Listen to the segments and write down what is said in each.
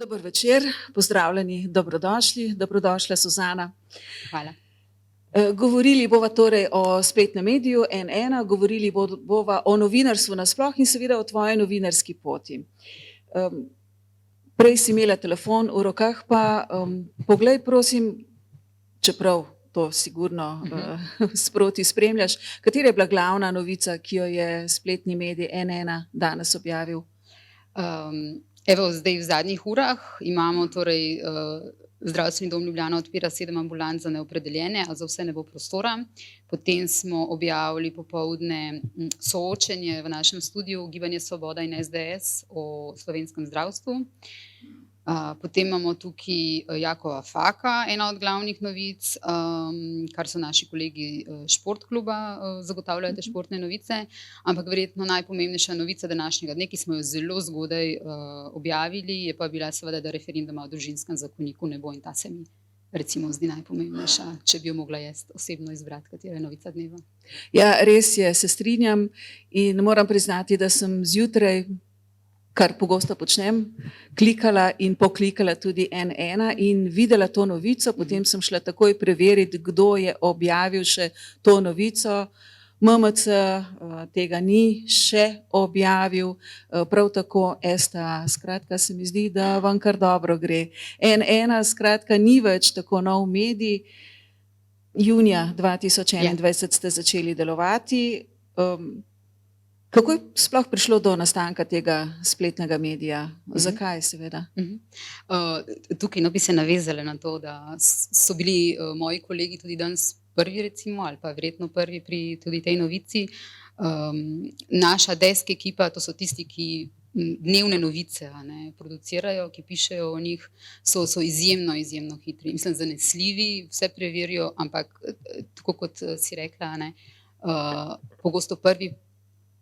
Dober večer, pozdravljeni, dobrodošla Suzana. Hvala. Govorili bova torej o spletnem mediju N1, govorili bova o novinarstvu nasploh in seveda o tvoji novinarski poti. Prej si imela telefon v rokah, pa poglej prosim, čeprav to sigurno sproti spremljaš, katera je bila glavna novica, ki jo je spletni medij N1 danes objavil? Evo, zdaj v zadnjih urah imamo torej Zdravstveni dom Ljubljana odpira 7 ambulant za neopredeljene, a za vse ne bo prostora. Potem smo objavili popoldne soočenje v našem studiu Gibanje Svoboda in SDS o slovenskem zdravstvu. Potem imamo tukaj Jakova Faka, ena od glavnih novic, kar so naši kolegi športkluba zagotavljajo te športne novice, ampak verjetno najpomembnejša novica današnjega dne, ki smo jo zelo zgodaj objavili, je pa bila seveda, da referenduma o družinskem zakoniku ne bo, in ta se mi recimo zdi najpomembnejša, če bi jo mogla jaz osebno izbrati, katera je novica dneva. Ja, res je, se strinjam in moram priznati, da sem zjutraj, kar pogosto počnem, klikala in poklikala tudi N1 in videla to novico, potem sem šla takoj preveriti, kdo je objavil še to novico. MMC tega ni še objavil, prav tako STA, skratka se mi zdi, da vam kar dobro gre. N1 skratka ni več tako nov medij, junija 2021 ste začeli delovati. Kako je sploh prišlo do nastanka tega spletnega medija? Zakaj seveda? Tukaj bi se navezala na to, da so bili moji kolegi tudi danes prvi recimo, ali pa verjetno prvi pri tudi tej novici. Naša desk ekipa, to so tisti, ki dnevne novice producirajo, ki pišejo o njih, so izjemno hitri, mislim zanesljivi, vse preverijo, ampak tako kot si rekla, pogosto prvi,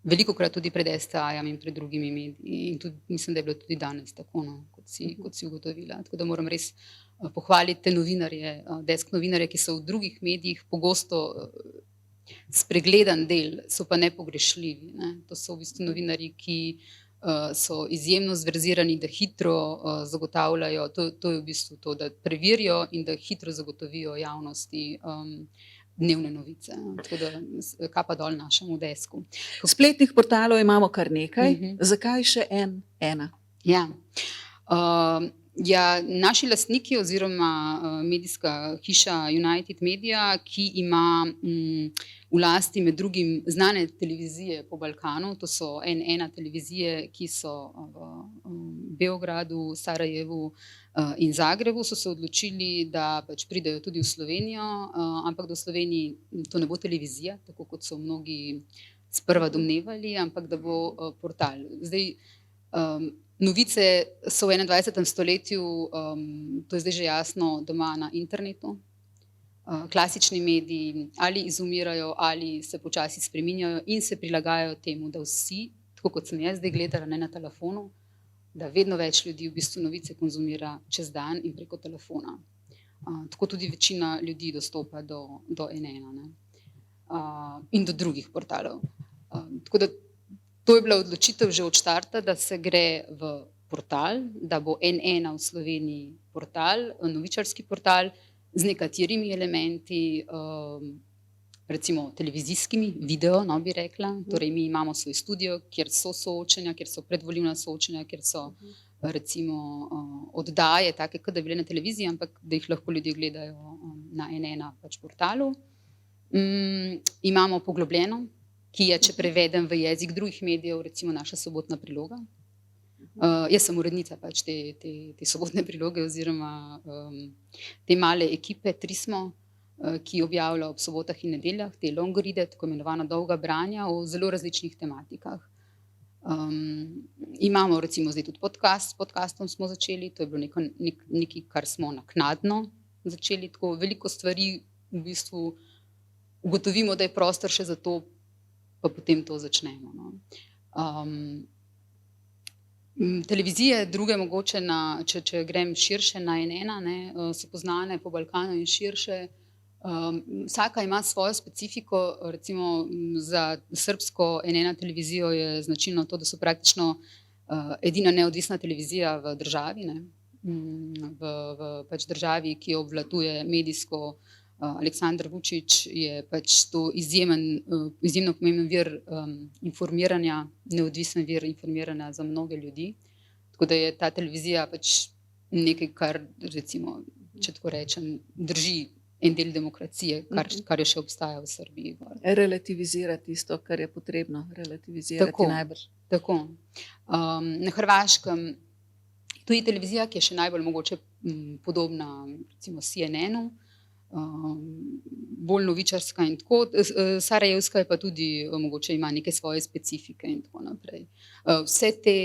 velikokrat tudi pred STA-jem in pred drugimi mediji, in tudi mislim, da je bilo tudi danes tako, kot si ugotovila. Tako da moram res pohvaliti te novinarje, desk novinarje, ki so v drugih medijih pogosto spregledan del, so pa nepogrešljivi. To so v bistvu novinarji, ki so izjemno zverzirani, da hitro zagotavljajo, to je v bistvu to, da preverijo in da hitro zagotovijo javnosti dnevne novice, tako da kapa dol našemu desku. Spletnih portalov imamo kar nekaj, zakaj še N1? Ja, naši lastniki oziroma medijska hiša United Media, ki ima v lasti med drugim znane televizije po Balkanu, to so N1 televizije, ki so v Beogradu, Sarajevu in Zagrebu, so se odločili, da pač pridejo tudi v Slovenijo, ampak da v Sloveniji to ne bo televizija, tako kot so mnogi sprva domnevali, ampak da bo portal. Zdaj, novice so v 21. stoletju, to je zdaj že jasno, doma na internetu. Klasični mediji ali izumirajo ali se počasi spreminjajo in se prilagajajo temu, da vsi, tako kot sem jaz zdaj gledala na telefonu, da vedno več ljudi v bistvu novice konzumira čez dan in preko telefona. Tako tudi večina ljudi dostopa do N1 in do drugih portalov. Tako da to je bila odločitev že od štarta, da se gre v portal, da bo N1 v Sloveniji portal, novičarski portal z nekaterimi elementi, recimo televizijskimi, video, bi rekla. Torej mi imamo svoj studio, kjer so soočenja, kjer so predvolilna soočenja, kjer so recimo oddaje, take, kot da bi bile na televiziji, ampak da jih lahko ljudje gledajo na N1 pač portalu. Imamo Poglobljeno, ki je, če prevedem v jezik drugih medijev, recimo naša sobotna priloga. Jaz sem urednica pač te sobotne priloge oziroma te male ekipe, 3 smo, ki objavlja ob sobotah in nedeljah, te long reade, tako imenovana dolga branja o zelo različnih tematikah. Imamo recimo zdaj tudi podcast, s podcastom smo začeli, to je bilo nekaj, kar smo naknadno začeli, tako veliko stvari v bistvu ugotovimo, da je prostor še za to, pa potem to začnemo. Televizije druge mogoče, če grem širše na N1, so poznane po Balkanu in širše. Vsaka ima svojo specifiko, recimo za srbsko N1 televizijo je značilno to, da so praktično edina neodvisna televizija v državi. v pač državi, ki jo obvladuje medijsko Aleksandar Vučić, je pač to izjemno pomemben vir informiranja, neodvisen vir informiranja za mnoge ljudi. Tako da je ta televizija pač nekaj, kar recimo, če tako rečem, drži en del demokracije, kar je še obstaja v Srbiji. Relativizira tisto, kar je potrebno relativizirati najbrž. Tako. Na Hrvaškem tudi televizija, ki je še najbolj mogoče podobna recimo CNN-u, bolj novičarska in tako. Sarajevska je pa tudi mogoče ima neke svoje specifike in tako naprej. Vse te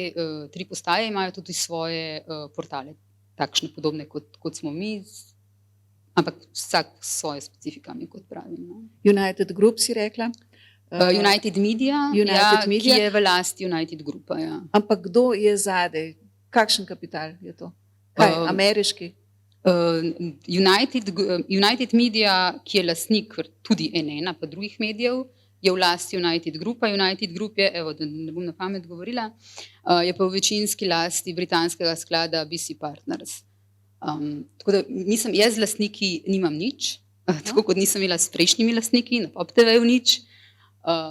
tri postaje imajo tudi svoje portale, takšne podobne kot smo mi, ampak vsak s svoje specifikami, kot pravim. No. United Group si rekla? United Media, ki je v lasti United Groupa. Ja. Ampak kdo je zadaj? Kakšen kapital je to? Kaj, ameriški? United Media, ki je lastnik tudi N1 pa drugih medijev, je v lasti United Groupa. United Group je, evo, da ne bom na pamet govorila, je pa v večinski lasti britanskega sklada BC Partners. Tako da mislim, jaz z lastniki nimam nič, tako kot nisem imela s prejšnjimi lastniki, na Pop TV-ju nič.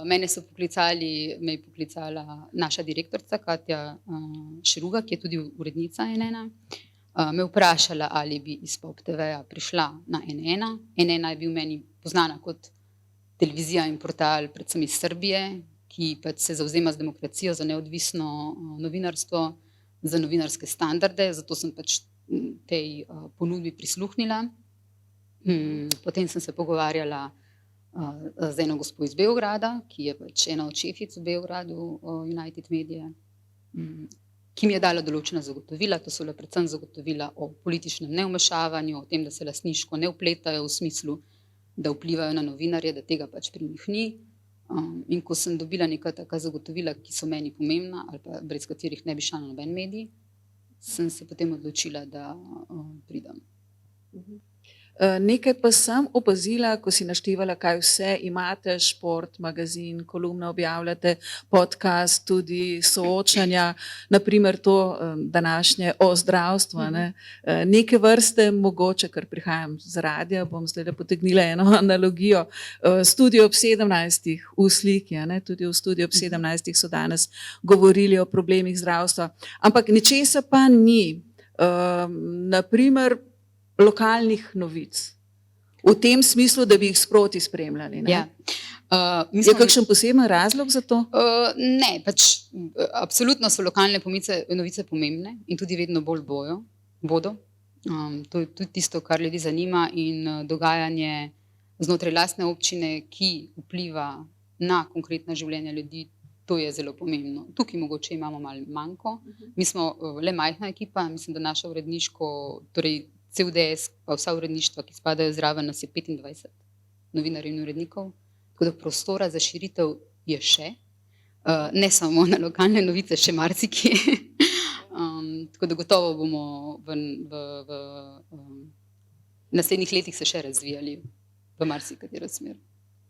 Me je poklicala naša direktorica Katja Šeruga, ki je tudi urednica N1. Me vprašala, ali bi iz Pop TV-ja prišla na N1. N1 je bil meni poznana kot televizija in portal, predvsem iz Srbije, ki pač se zavzema za demokracijo, za neodvisno novinarstvo, za novinarske standarde, zato sem pač tej ponudbi prisluhnila. Potem sem se pogovarjala z eno gospo iz Beograda, ki je pač ena od šefic v Beogradu United Media, ki mi je dala določena zagotovila. To so le predvsem zagotovila o političnem nevmešavanju, o tem, da se lastniško ne vpletajo v smislu, da vplivajo na novinarje, da tega pač pri njih ni. In ko sem dobila neka taka zagotovila, ki so meni pomembna ali pa brez katerih ne bi šla na noben medij, sem se potem odločila, da pridem. Nekaj pa sem opazila, ko si naštevala, kaj vse imate, šport, magazin, kolumne objavljate, podcast, tudi soočanja, naprimer to današnje o zdravstvu. Neke vrste mogoče, ker prihajam z radija, bom zdaj potegnila eno analogijo, Studio ob 17 v sliki, tudi v Studio ob 17 so danes govorili o problemih zdravstva, ampak ničesa pa ni, naprimer lokalnih novic, v tem smislu, da bi jih sproti spremljali. Ja. Je kakšen poseben razlog za to? Ne, pač absolutno so lokalne novice pomembne in tudi vedno bolj bodo. To je tudi tisto, kar ljudi zanima, in dogajanje znotraj lastne občine, ki vpliva na konkretna življenja ljudi, to je zelo pomembno. Tukaj mogoče imamo malo manjko. Mi smo le majhna ekipa, mislim, da naša uredniško, torej CUDS, pa vsa uredništva, ki spadajo zraven, nas je 25 novinarjev in urednikov, tako da prostora za širitev je še, ne samo na lokalne novice, še marsikje. Tako da gotovo bomo v naslednjih letih se še razvijali v marsikatero smer.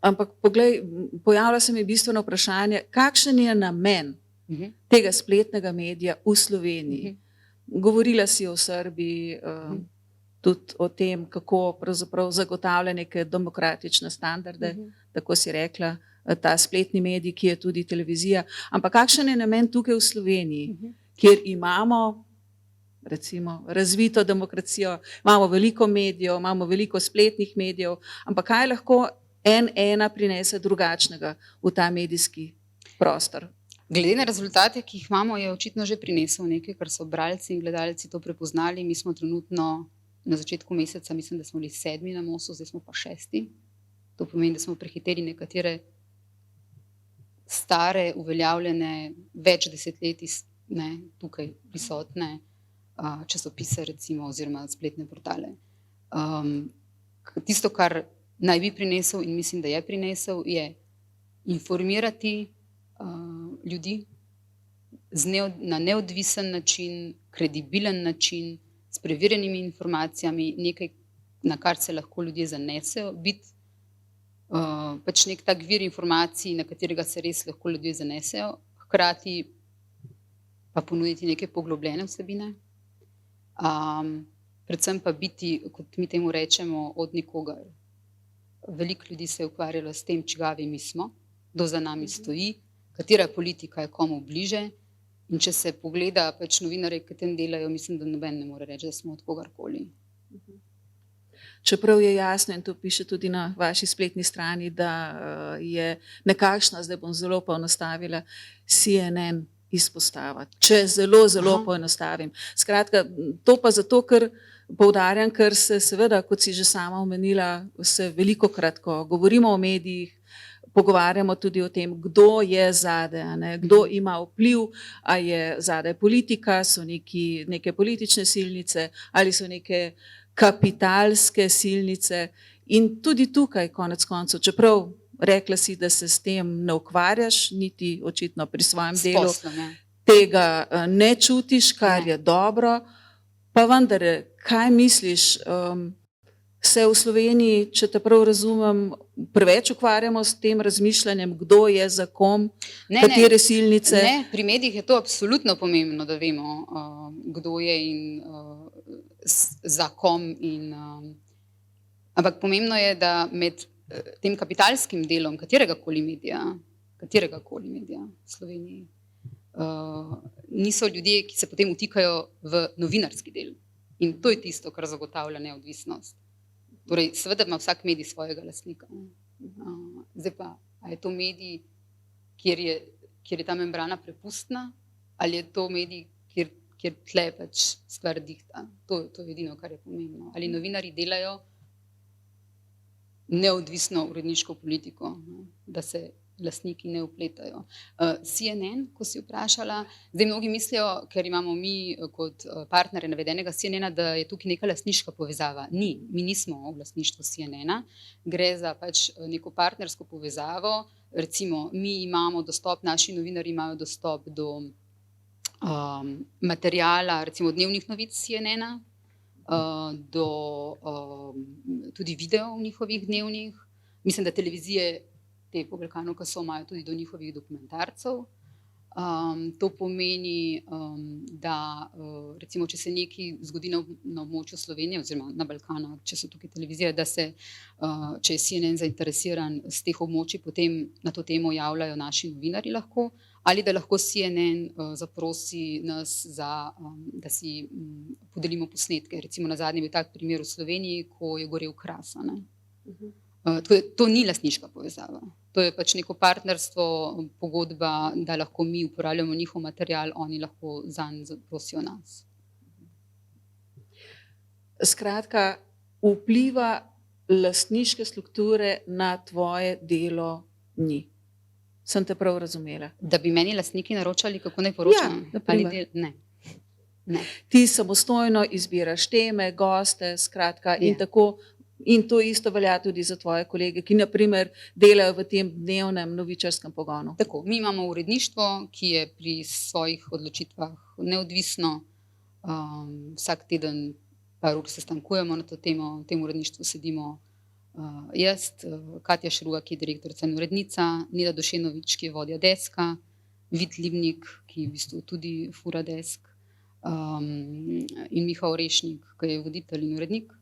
Ampak poglej, pojavlja se mi bistveno vprašanje, kakšen je namen tega spletnega medija v Sloveniji? Govorila si o Srbiji, tudi o tem, kako pravzaprav zagotavlja neke demokratične standarde, tako si rekla, ta spletni medij, ki je tudi televizija. Ampak kakšen je namen tukaj v Sloveniji, kjer imamo recimo razvito demokracijo, imamo veliko medijev, imamo veliko spletnih medijev, ampak kaj lahko N1 prinese drugačnega v ta medijski prostor? Glede na rezultate, ki jih imamo, je očitno že prinesel nekaj, kar so bralci in gledalci to prepoznali. Mi smo trenutno na začetku meseca, mislim, da smo bili 7. na Mostu, zdaj smo pa 6. To pomeni, da smo prehiteli nekatere stare, uveljavljene, več desetletij tukaj prisotne časopise recimo oziroma spletne portale. Tisto, kar naj bi prinesel in mislim, da je prinesel, je informirati ljudi na neodvisen način, kredibilen način, s preverjenimi informacijami, nekaj, na kar se lahko ljudje zanesejo, biti pač nek tak vir informacij, na katerega se res lahko ljudje zanesejo, hkrati pa ponuditi neke poglobljene vsebine. Predvsem pa biti, kot mi temu rečemo, od nikogar. Veliko ljudi se je ukvarjalo s tem, čigavi mi smo, kdo za nami stoji, katera politika je komu bliže. In če se pogleda pač novinarje, ki tem delajo, mislim, da noben ne more reči, da smo od kogarkoli. Čeprav je jasno, in to piše tudi na vaši spletni strani, da je nekakšna, zdaj bom zelo poenostavila, CNN izpostava. Če zelo poenostavim. Skratka, to pa zato, ker poudarjam, ker se seveda, kot si že sama omenila, se velikokrat, ko govorimo o medijih, pogovarjamo tudi o tem, kdo je zadaj, kdo ima vpliv, a je zadaj politika, so neke politične silnice ali so neke kapitalske silnice. In tudi tukaj, konec koncev, čeprav rekla si, da se s tem ne ukvarjaš, niti očitno pri svojem delu tega ne čutiš, kar je dobro, pa vendar, kaj misliš, se v Sloveniji, če te prav razumem, preveč ukvarjamo s tem razmišljanjem, kdo je za kom, katere silnice? Ne, pri medijih je to absolutno pomembno, da vemo, kdo je in za kom. Ampak pomembno je, da med tem kapitalskim delom kateregakoli medija v Sloveniji niso ljudje, ki se potem vtikajo v novinarski del. In to je tisto, kar zagotavlja neodvisnost. Torej, seveda ima vsak medij svojega lastnika. Zdaj pa, a je to medij, kjer je ta membrana prepustna, ali je to medij, kjer tle pač stvar dihta. To je edino, kar je pomembno. Ali novinarji delajo neodvisno uredniško politiko, da se lastniki ne vpletajo. CNN, ko si vprašala, zdaj mnogi mislijo, ker imamo mi kot partnere navedenega CNN-a, da je tukaj neka lastniška povezava. Ni, mi nismo v lastništvu CNN-a, gre za pač neko partnersko povezavo. Recimo, mi imamo dostop, naši novinarji imajo dostop do materijala, recimo dnevnih novic CNN-a, do tudi video v njihovih dnevnih. Mislim, da televizije te po Balkanu, ki so, imajo tudi do njihovih dokumentarcev. To pomeni, da recimo, če se nekaj zgodi na območju Slovenije oziroma na Balkanu, če so tukaj televizije, da se, če je CNN zainteresiran z teh območij, potem na to temo javljajo naši novinarji lahko, ali da lahko CNN zaprosi nas, da si podelimo posnetke. Recimo na zadnje je bil tak primer v Sloveniji, ko je gorel Kras. To ni lastniška povezava. To je pač neko partnerstvo, pogodba, da lahko mi uporabljamo njihov material, oni lahko zanj zaprosijo nas. Skratka, vpliva lastniške strukture na tvoje delo ni. Sem te prav razumela? Da bi meni lastniki naročali, kako naj poročam? Ja, ne. Ti samostojno izbiraš teme, goste, skratka, in tako. In to isto velja tudi za tvoje kolege, ki na primer delajo v tem dnevnem novičarskem pogonu. Tako, mi imamo uredništvo, ki je pri svojih odločitvah neodvisno. Vsak teden par ur sestankujemo na to temo, v tem uredništvu sedimo jaz, Katja Šruga, ki je direktorica in urednica, Neda Dušenovič, ki je vodja deska, Vid Livnik, ki v bistvu tudi fura desk, in Miha Orešnik, ki je voditelj in urednik.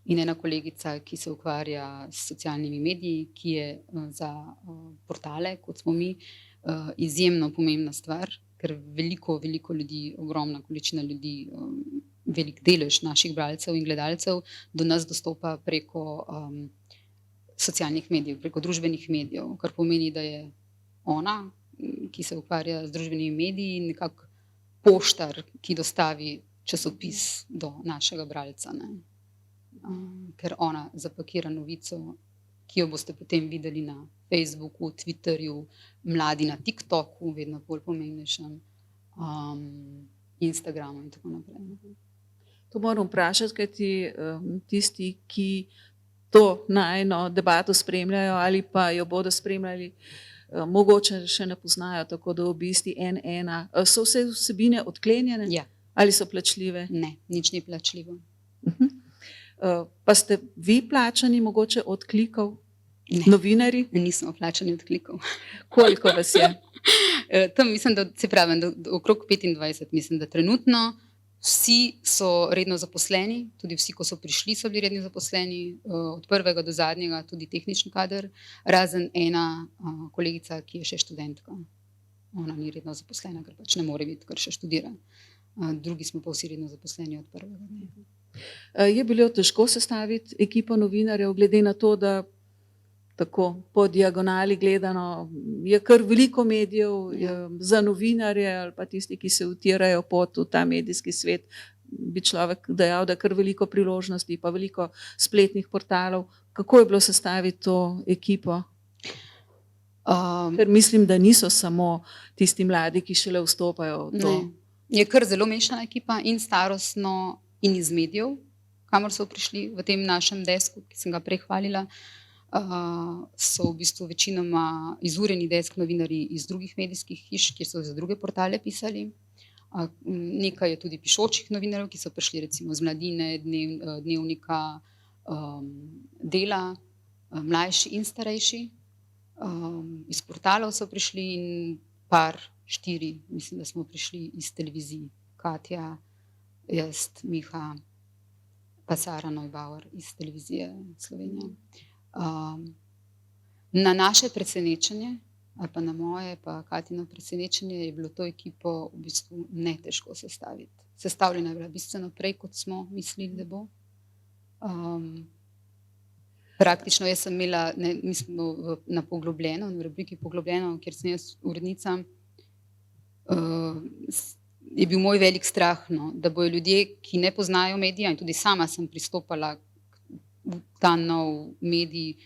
In ena kolegica, ki se ukvarja s socialnimi mediji, ki je za portale, kot smo mi, izjemno pomembna stvar, ker veliko ljudi, ogromna količina ljudi, velik delež naših bralcev in gledalcev do nas dostopa preko socialnih medijev, preko družbenih medijev, kar pomeni, da je ona, ki se ukvarja z družbenimi mediji, nekako poštar, ki dostavi časopis do našega bralca, ker ona zapakira novico, ki jo boste potem videli na Facebooku, Twitterju, mladi na TikToku, vedno bolj pomembnejšem, Instagramu in tako naprej. To moram vprašati, kajti tisti, ki to najino debato spremljajo ali pa jo bodo spremljali, mogoče še ne poznajo tako do obisti N1. So vse vsebine odklenjene? Ja. Ali so plačljive? Ne, nič ni plačljivo. Pa ste vi plačani mogoče od klikov? Ne. Novinarji? Nismo plačani od klikov. Koliko vas je? Tam mislim, da se pravi, da okrog 25, mislim, da trenutno vsi so redno zaposleni, tudi vsi, ko so prišli, so bili redno zaposleni, od prvega do zadnjega, tudi tehnični kader, razen ena kolegica, ki je še študentka. Ona ni redno zaposlena, ker pač ne more biti, ker še študira. Drugi smo pa vsi redno zaposleni od prvega dne. Je bilo težko sestaviti ekipo novinarjev, glede na to, da tako po diagonali gledano je kar veliko medijev za novinarje ali pa tisti, ki se utirajo pot v ta medijski svet, bi človek dejal, da kar veliko priložnosti, pa veliko spletnih portalov. Kako je bilo sestaviti to ekipo? Ker mislim, da niso samo tisti mladi, ki šele vstopajo v to. Ne. Je kar zelo mešana ekipa in starostno in iz medijev, kamor so prišli v tem našem desku, ki sem ga prej hvalila. So v bistvu večinoma izurjeni desk novinarji iz drugih medijskih hiš, kjer so za druge portale pisali. Nekaj je tudi pišočih novinarjev, ki so prišli recimo z Mladine, Dnevnika, Dela, mlajši in starejši. Iz portalov so prišli in par, 4, mislim, da smo prišli iz televizij. Katja, jaz, Miha, pa Sara Neubauer iz televizije Slovenija. Na naše presenečenje, ali pa na moje, pa Katino presenečenje, je bilo to ekipo v bistvu ne težko sestaviti. Sestavljena je bila bistveno prej, kot smo mislili, da bo. Praktično jaz sem imela, mi smo na Poglobljeno, v rubriki Poglobljeno, kjer sem jaz urednica, je bil moj velik strah, da bojo ljudje, ki ne poznajo medija, in tudi sama sem pristopala v ta nov medij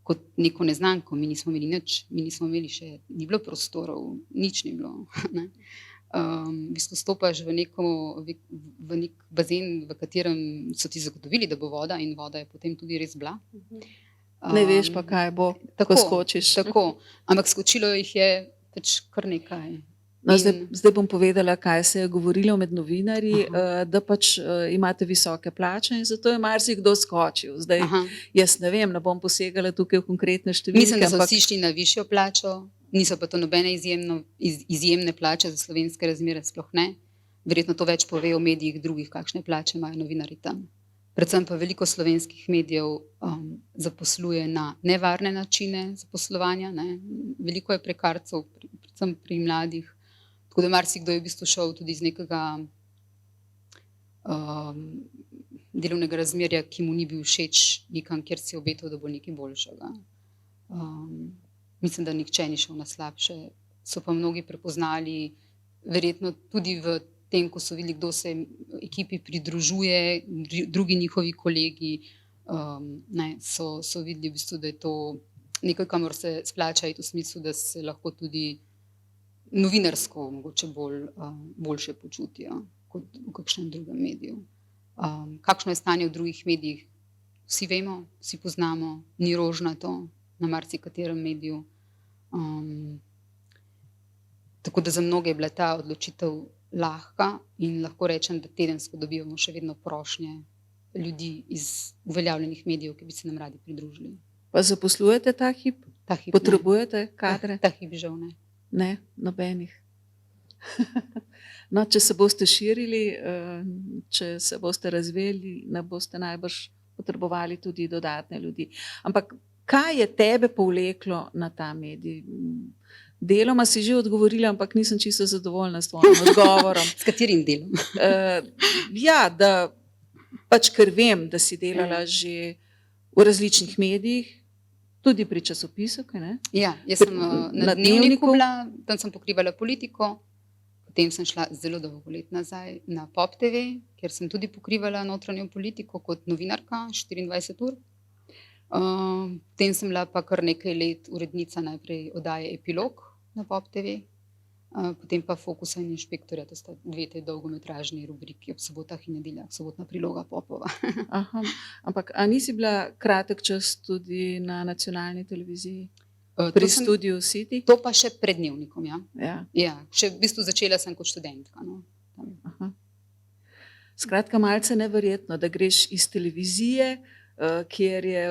kot neko neznanko, mi nismo imeli nič, mi nismo imeli še, ni bilo prostorov, nič ni bilo. Ne. V bistvu stopaš v nek bazen, v katerem so ti zagotovili, da bo voda, in voda je potem tudi res bila. Ne veš pa, kaj bo, ko skočiš. Tako, ampak skočilo jih je pač kar nekaj. No, zdaj bom povedala, kaj se je govorilo med novinarji, da pač imate visoke plače in zato je marsikdo skočil. Zdaj, jaz ne vem, ne bom posegala tukaj v konkretne številke. Mislim, da so vsi šli na višjo plačo, niso pa to nobene izjemne plače za slovenske razmere, sploh ne. Verjetno to več pove o medijih drugih, kakšne plače imajo novinarji tam. Predvsem pa veliko slovenskih medijev zaposluje na nevarne načine zaposlovanja, ne. Veliko je prekarcev, predvsem pri mladih. Tako da marsikdo je v bistvu šel tudi iz nekega delovnega razmerja, ki mu ni bil všeč, nekam, kjer si obetal, da bo nekaj boljšega. Mislim, da nihče ni šel na slabše. So pa mnogi prepoznali, verjetno tudi v tem, ko so videli, kdo se ekipi pridružuje, drugi njihovi kolegi, so videli v bistvu, da je to nekaj, kamor se splača iti v smislu, da se lahko tudi novinarsko mogoče boljše počutijo kot v kakšnem drugem mediju. Kakšno je stanje v drugih medijih, vsi vemo, vsi poznamo, ni rožnato na marsikaterem mediju. Tako da za mnoge je bila ta odločitev lahka in lahko rečem, da tedensko dobivamo še vedno prošnje ljudi iz uveljavljenih medijev, ki bi se nam radi pridružili. Pa zaposlujete ta hip? Potrebujete kadre? Ta hip žal ne. Ne, nobenih. No, če se boste širili, če se boste razvijali, ne boste najbrž potrebovali tudi dodatne ljudi. Ampak kaj je tebe povleklo na ta medij? Deloma si že odgovorila, ampak nisem čisto zadovoljna s tvojim odgovorom. S katerim delom? Ja, da pač ker vem, da si delala že v različnih medijih, tudi pri časopisu, kaj ne? Ja, jaz sem na Dnevniku bila, tam sem pokrivala politiko, potem sem šla zelo dolgo let nazaj na Pop TV, kjer sem tudi pokrivala notranjo politiko kot novinarka 24 ur. Potem sem bila pa kar nekaj let urednica najprej oddaje Epilog na Pop TV, potem pa Fokusa in Inšpektorja, to sta dve te dolgometražni rubriki ob sobotah in nedeljah, sobotna priloga Popova. Ampak a nisi bila kratek čas tudi na nacionalni televiziji? Pri Studiu City? To pa še pred Dnevnikom, ja. Ja. Še v bistvu začela sem kot študentka. Skratka, malce neverjetno, da greš iz televizije kjer je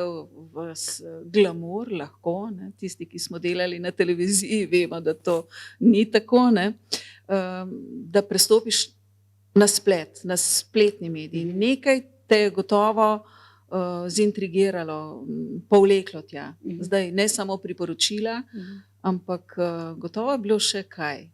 glamur lahko, ne, tisti, ki smo delali na televiziji, vemo, da to ni tako, ne, da prestopiš na splet, na spletni medij. Nekaj te je gotovo zintrigiralo, povleklo tja. Zdaj ne samo priporočila, ampak gotovo je bilo še kaj.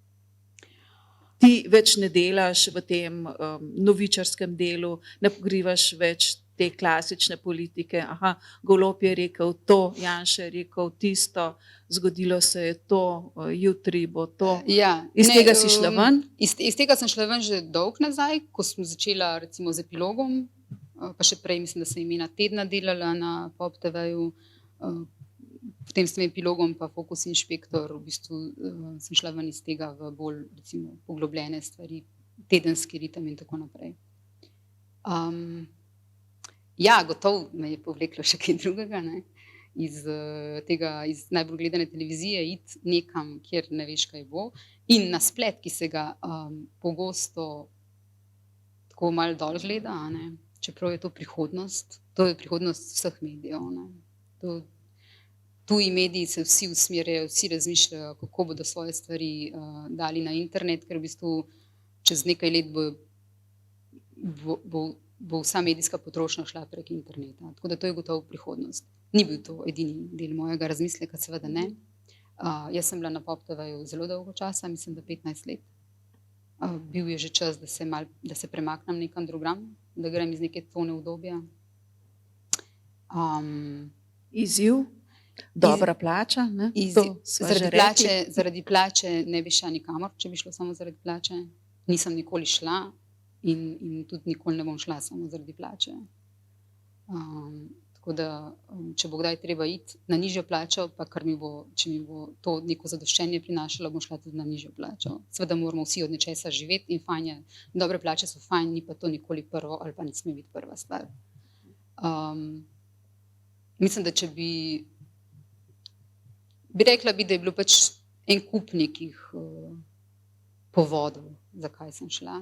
Ti več ne delaš v tem novičarskem delu, ne pokrivaš več te klasične politike. Aha, Golob je rekel to, Janša je rekel tisto, zgodilo se je to, jutri bo to. Ja, Iz tega si šla ven? Iz tega sem šla ven že dolgo nazaj, ko sem začela recimo z epilogom, pa še prej mislim, da sem imena tedna delala na Pop TV-ju, potem s tem epilogom pa Fokus Inšpektor, v bistvu sem šla ven iz tega v bolj recimo poglobljene stvari, tedenski ritem in tako naprej. Ja, gotovo me je povleklo še kaj drugega, ne? Iz najbolj gledane televizije iti nekam, kjer ne veš, kaj bo, in na splet, ki se ga pogosto tako malo dol gleda, ne? Čeprav je to prihodnost vseh medijev, ne? Tuji mediji se vsi usmerjajo, vsi razmišljajo, kako bodo svoje stvari dali na internet, ker v bistvu čez nekaj let bo vsa medijska potrošnja šla prek interneta. Tako da to je gotovo prihodnost. Ni bil to edini del mojega razmisleka, seveda ne. Jaz sem bila na Pop TV-ju zelo dolgo časa, mislim, da 15 let. Bil je že čas, da se premaknem nekam drugam, da grem iz neke cone udobja. Izziv, dobra plača, ne? Zaradi plače ne bi šla nikamor, če bi šlo samo zaradi plače. Nisem nikoli šla in tudi nikoli ne bom šla samo zaradi plače. Tako da, če bo kdaj treba iti na nižjo plačo, pa če mi bo to neko zadoščenje prinašalo, bom šla tudi na nižjo plačo. Seveda moramo vsi od nečesa živeti in fajn je, dobre plače so fajn, ni pa to nikoli prvo ali pa ne sme biti prva stvar. Mislim, da če bi rekla, da je bilo pač en kup nekih povodov, zakaj sem šla.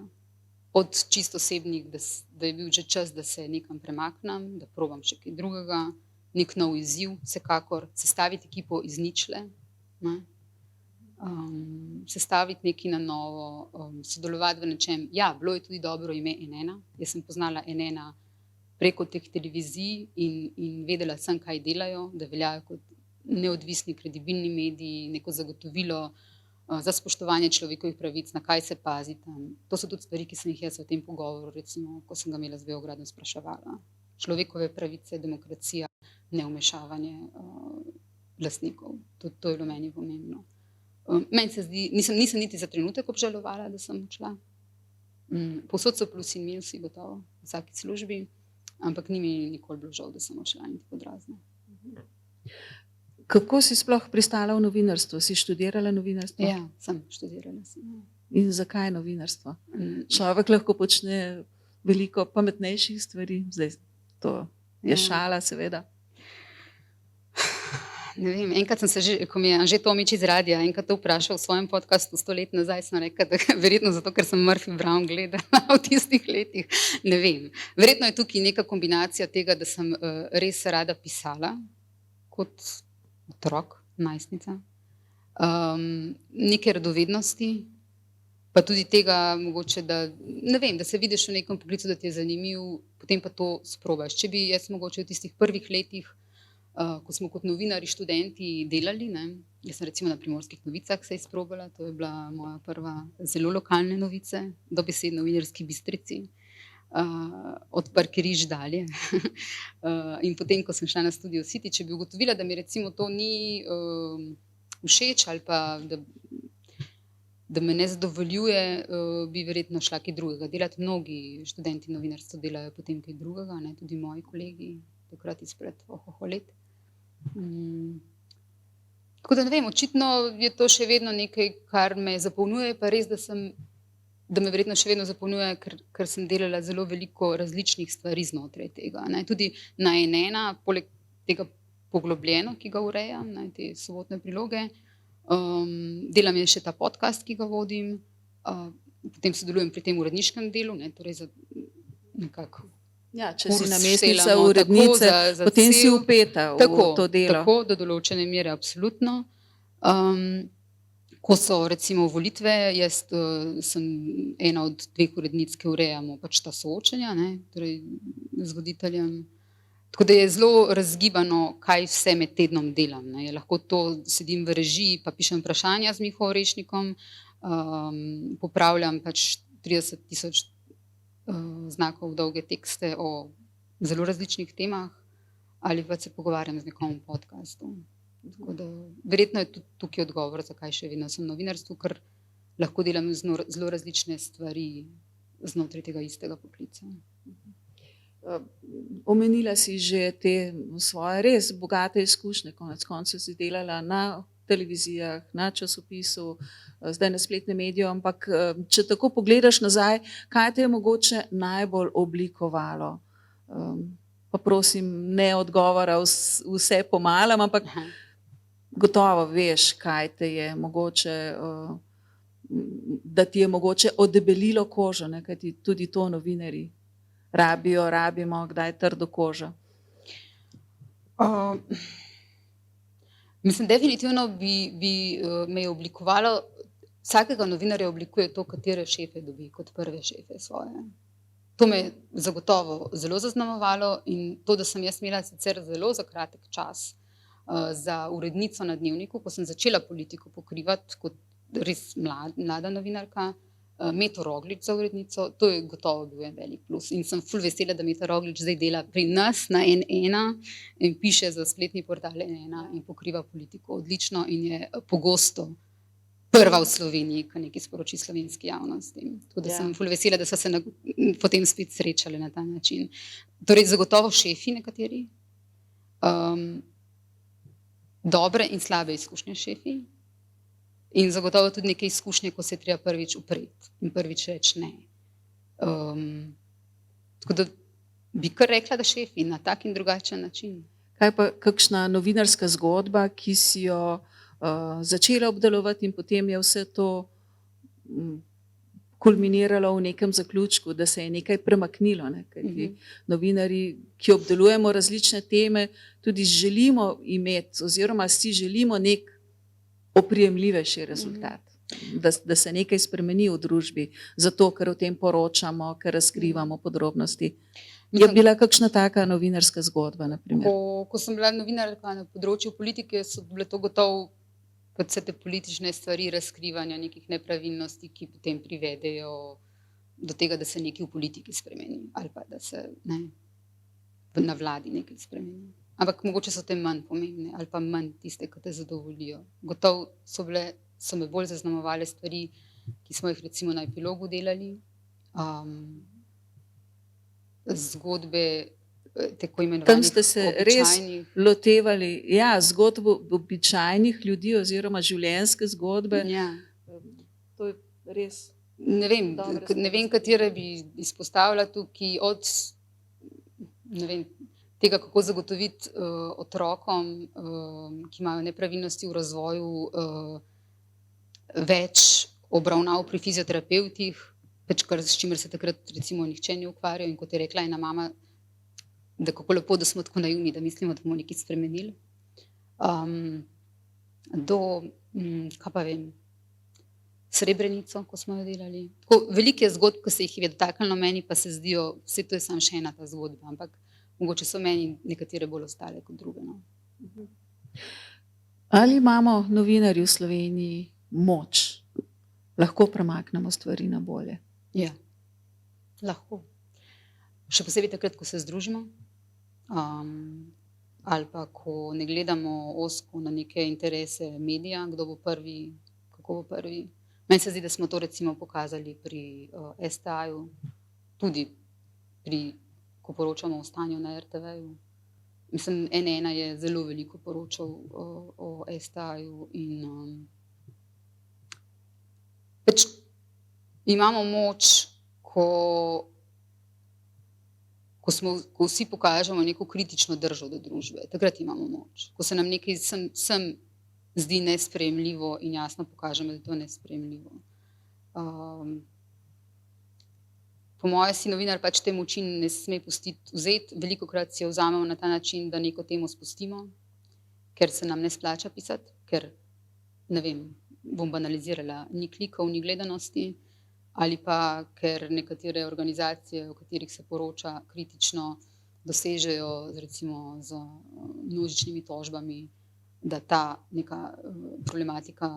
Od čisto osebnih, da je bil že čas, da se nekam premaknem, da probam še kaj drugega, nek nov izziv, vsekakor, sestaviti ekipo iz ničle, ne? Sestaviti nekaj na novo, sodelovati v nečem. Ja, bilo je tudi dobro ime N1. Jaz sem poznala N1 preko teh televizij in vedela sem, kaj delajo, da veljajo kot neodvisni, kredibilni mediji, neko zagotovilo za spoštovanje človekovih pravic, na kaj se pazi tam. To so tudi stvari, ki sem jih jaz v tem pogovoru, recimo, ko sem ga imela z Beogradom, spraševala. Človekove pravice, demokracija, nevmešavanje lastnikov. To je bilo meni pomembno. Meni se zdi, nisem niti za trenutek obžalovala, da sem odšla. Povsod so plusi in minusi, gotovo, v vsaki službi, ampak ni mi nikoli bilo žal, da sem odšla in tako odrazno. Kako si sploh pristala v novinarstvo? Si študirala novinarstvo? Ja, sem študirala. In zakaj novinarstvo? Človek lahko počne veliko pametnejših stvari. Zdaj, to je šala, seveda. Ne vem, enkrat sem se že, ko mi je Anže Tomič iz radia enkrat to vprašal v svojem podcastu 100 let nazaj, sem rekla, da verjetno zato, ker sem Murphy Brown gledala v tistih letih. Ne vem. Verjetno je tukaj neka kombinacija tega, da sem res rada pisala kot otrok, najstnica. Neke radovednosti, pa tudi tega mogoče, da ne vem, da se vidiš v nekem poklicu, da ti je zanimiv, potem pa to sprobaš. Če bi jaz mogoče v tistih prvih letih, ko smo kot novinarji, študenti delali, ne? Jaz sem recimo na Primorskih novicah se izprobala, to je bila moja prva zelo lokalne novice, dobesedno v Novinarski Bistrici. Od parkirišč dalje. In potem, ko sem šla na Studio City, če bi ugotovila, da mi recimo to ni všeč ali pa da me ne zadovoljuje, bi verjetno šla kaj drugega delati. Mnogi študenti novinarstva delajo potem kaj drugega, ne? Tudi moji kolegi, takrat izpred let. Tako da ne vem, očitno je to še vedno nekaj, kar me zapolnjuje, pa res, da me verjetno še vedno zapolnjuje, ker sem delala zelo veliko različnih stvari znotraj tega, ne? Tudi na N1, poleg tega poglobljeno, ki ga urejam, ne? Te sobotne priloge, delam je še ta podcast, ki ga vodim, potem sodelujem pri tem uredniškem delu, ne? Torej za nekako Ja, če si kurs namestnica štelamo, urednice, tako za potem si cel- vpeta v to delo. Tako do določene mere, absolutno. Ko so recimo volitve, jaz sem ena od 2 urednic, ki urejamo pač ta soočenja, ne, torej z voditeljem. Tako da je zelo razgibano, kaj vse med tednom delam. Ne. Lahko to sedim v režiji, pa pišem vprašanja z Miho Orešnikom, popravljam pač 30 000 znakov dolge tekste o zelo različnih temah, ali pa se pogovarjam z nekom v podcastu. Tako da verjetno je tudi tukaj odgovor, zakaj še vedno sem v novinarstvu, ker lahko delam zelo različne stvari znotraj tega istega poklica. Omenila si že te svoje res bogate izkušnje, konec koncev si delala na televizijah, na časopisu, zdaj na spletnem mediju, ampak če tako pogledaš nazaj, kaj te je mogoče najbolj oblikovalo? Pa prosim, ne odgovora vse pomalam, ampak gotovo veš, kaj te je mogoče, da ti je mogoče odebelilo kožo, ne, kajti tudi to novinarji rabimo kdaj trdo kožo. Mislim, definitivno bi me je oblikovalo, vsakega novinarja oblikuje to, katere šefe dobi kot prve šefe svoje. To me je zagotovo zelo zaznamovalo in to, da sem jaz imela sicer zelo za kratek čas za urednico na Dnevniku, ko sem začela politiko pokrivati kot res mlada novinarka, Meto Roglič za urednico, to je gotovo bil en velik plus. In sem ful vesela, da Meta Roglič zdaj dela pri nas na N1 in piše za spletni portal N1 in pokriva politiko odlično in je pogosto prva v Sloveniji, ki nekaj sporoči slovenski javnosti. Tako da sem ful vesela, da so se potem spet srečali na ta način. Torej, zagotovo šefi nekateri, dobre in slabe izkušnje šefi, in zagotovo tudi neke izkušnje, ko se je treba prvič upreti in prvič reči ne. Tako da bi kar rekla, da šefi na tak in drugačen način. Kaj pa kakšna novinarska zgodba, ki si jo začela obdelovati in potem je vse to kulminiralo v nekem zaključku, da se je nekaj premaknilo, ne? Kajti novinarji, ki obdelujemo različne teme, tudi želimo imeti oziroma si želimo nek oprijemljivejši rezultat, da se nekaj spremeni v družbi, zato ker o tem poročamo, ker razkrivamo podrobnosti. Je bila kakšna taka novinarska zgodba, na primer? Ko sem bila novinarka na področju politike, so bile to gotovo kot vse te politične stvari, razkrivanja nekih nepravilnosti, ki potem privedejo do tega, da se nekaj v politiki spremeni ali pa da se na vladi nekaj spremeni. Ampak mogoče so te manj pomembne ali pa manj tiste, ki te zadovoljijo. Gotovo so me bolj zaznamovale stvari, ki smo jih recimo na Epilogu delali, zgodbe tako imenovanih Tam ste se res lotevali zgodb običajnih ljudi oziroma življenjske zgodbe. To je res. Ne vem, katere bi izpostavila tukaj, od tega, kako zagotoviti otrokom, ki imajo nepravilnosti v razvoju, več obravnav pri fizioterapevtih, s čimer se takrat recimo nihče ni ukvarjal, in kot je rekla ena mama, da kako lepo, da smo tako naivni, da mislimo, da bomo nekaj spremenili. Do, kaj pa vem, Srebrenico, ko smo jo delali. Veliko je zgodb, ki se jih je dotaknilo meni, pa se zdijo, vse to je samo še ena ta zgodba, ampak mogoče so meni nekatere bolj ostale kot druge. Ali imamo novinarji v Sloveniji moč? Lahko premaknemo stvari na bolje? Ja, lahko. Še posebej takrat, ko se združimo, ali pa ko ne gledamo ozko na neke interese medija, kdo bo prvi, kako bo prvi. Meni se zdi, da smo to recimo pokazali pri STA-ju, tudi ko poročamo o stanju na RTV-ju. Mislim, N1 je zelo veliko poročal o STA-ju in imamo moč, ko vsi pokažemo neko kritično držo do družbe. Takrat imamo moč. Ko se nam nekaj sem zdi nesprejemljivo in jasno pokažemo, da je to nesprejemljivo. po mojem si novinar pač te moči ne sme pustiti vzeti. Velikokrat si jo vzamemo na ta način, da neko temo spustimo, ker se nam ne splača pisati, ker, ne vem, bom banalizirala, ni klikov, ni gledanosti, ali pa ker nekatere organizacije, o katerih se poroča kritično, dosežejo recimo z množičnimi tožbami, da ta neka problematika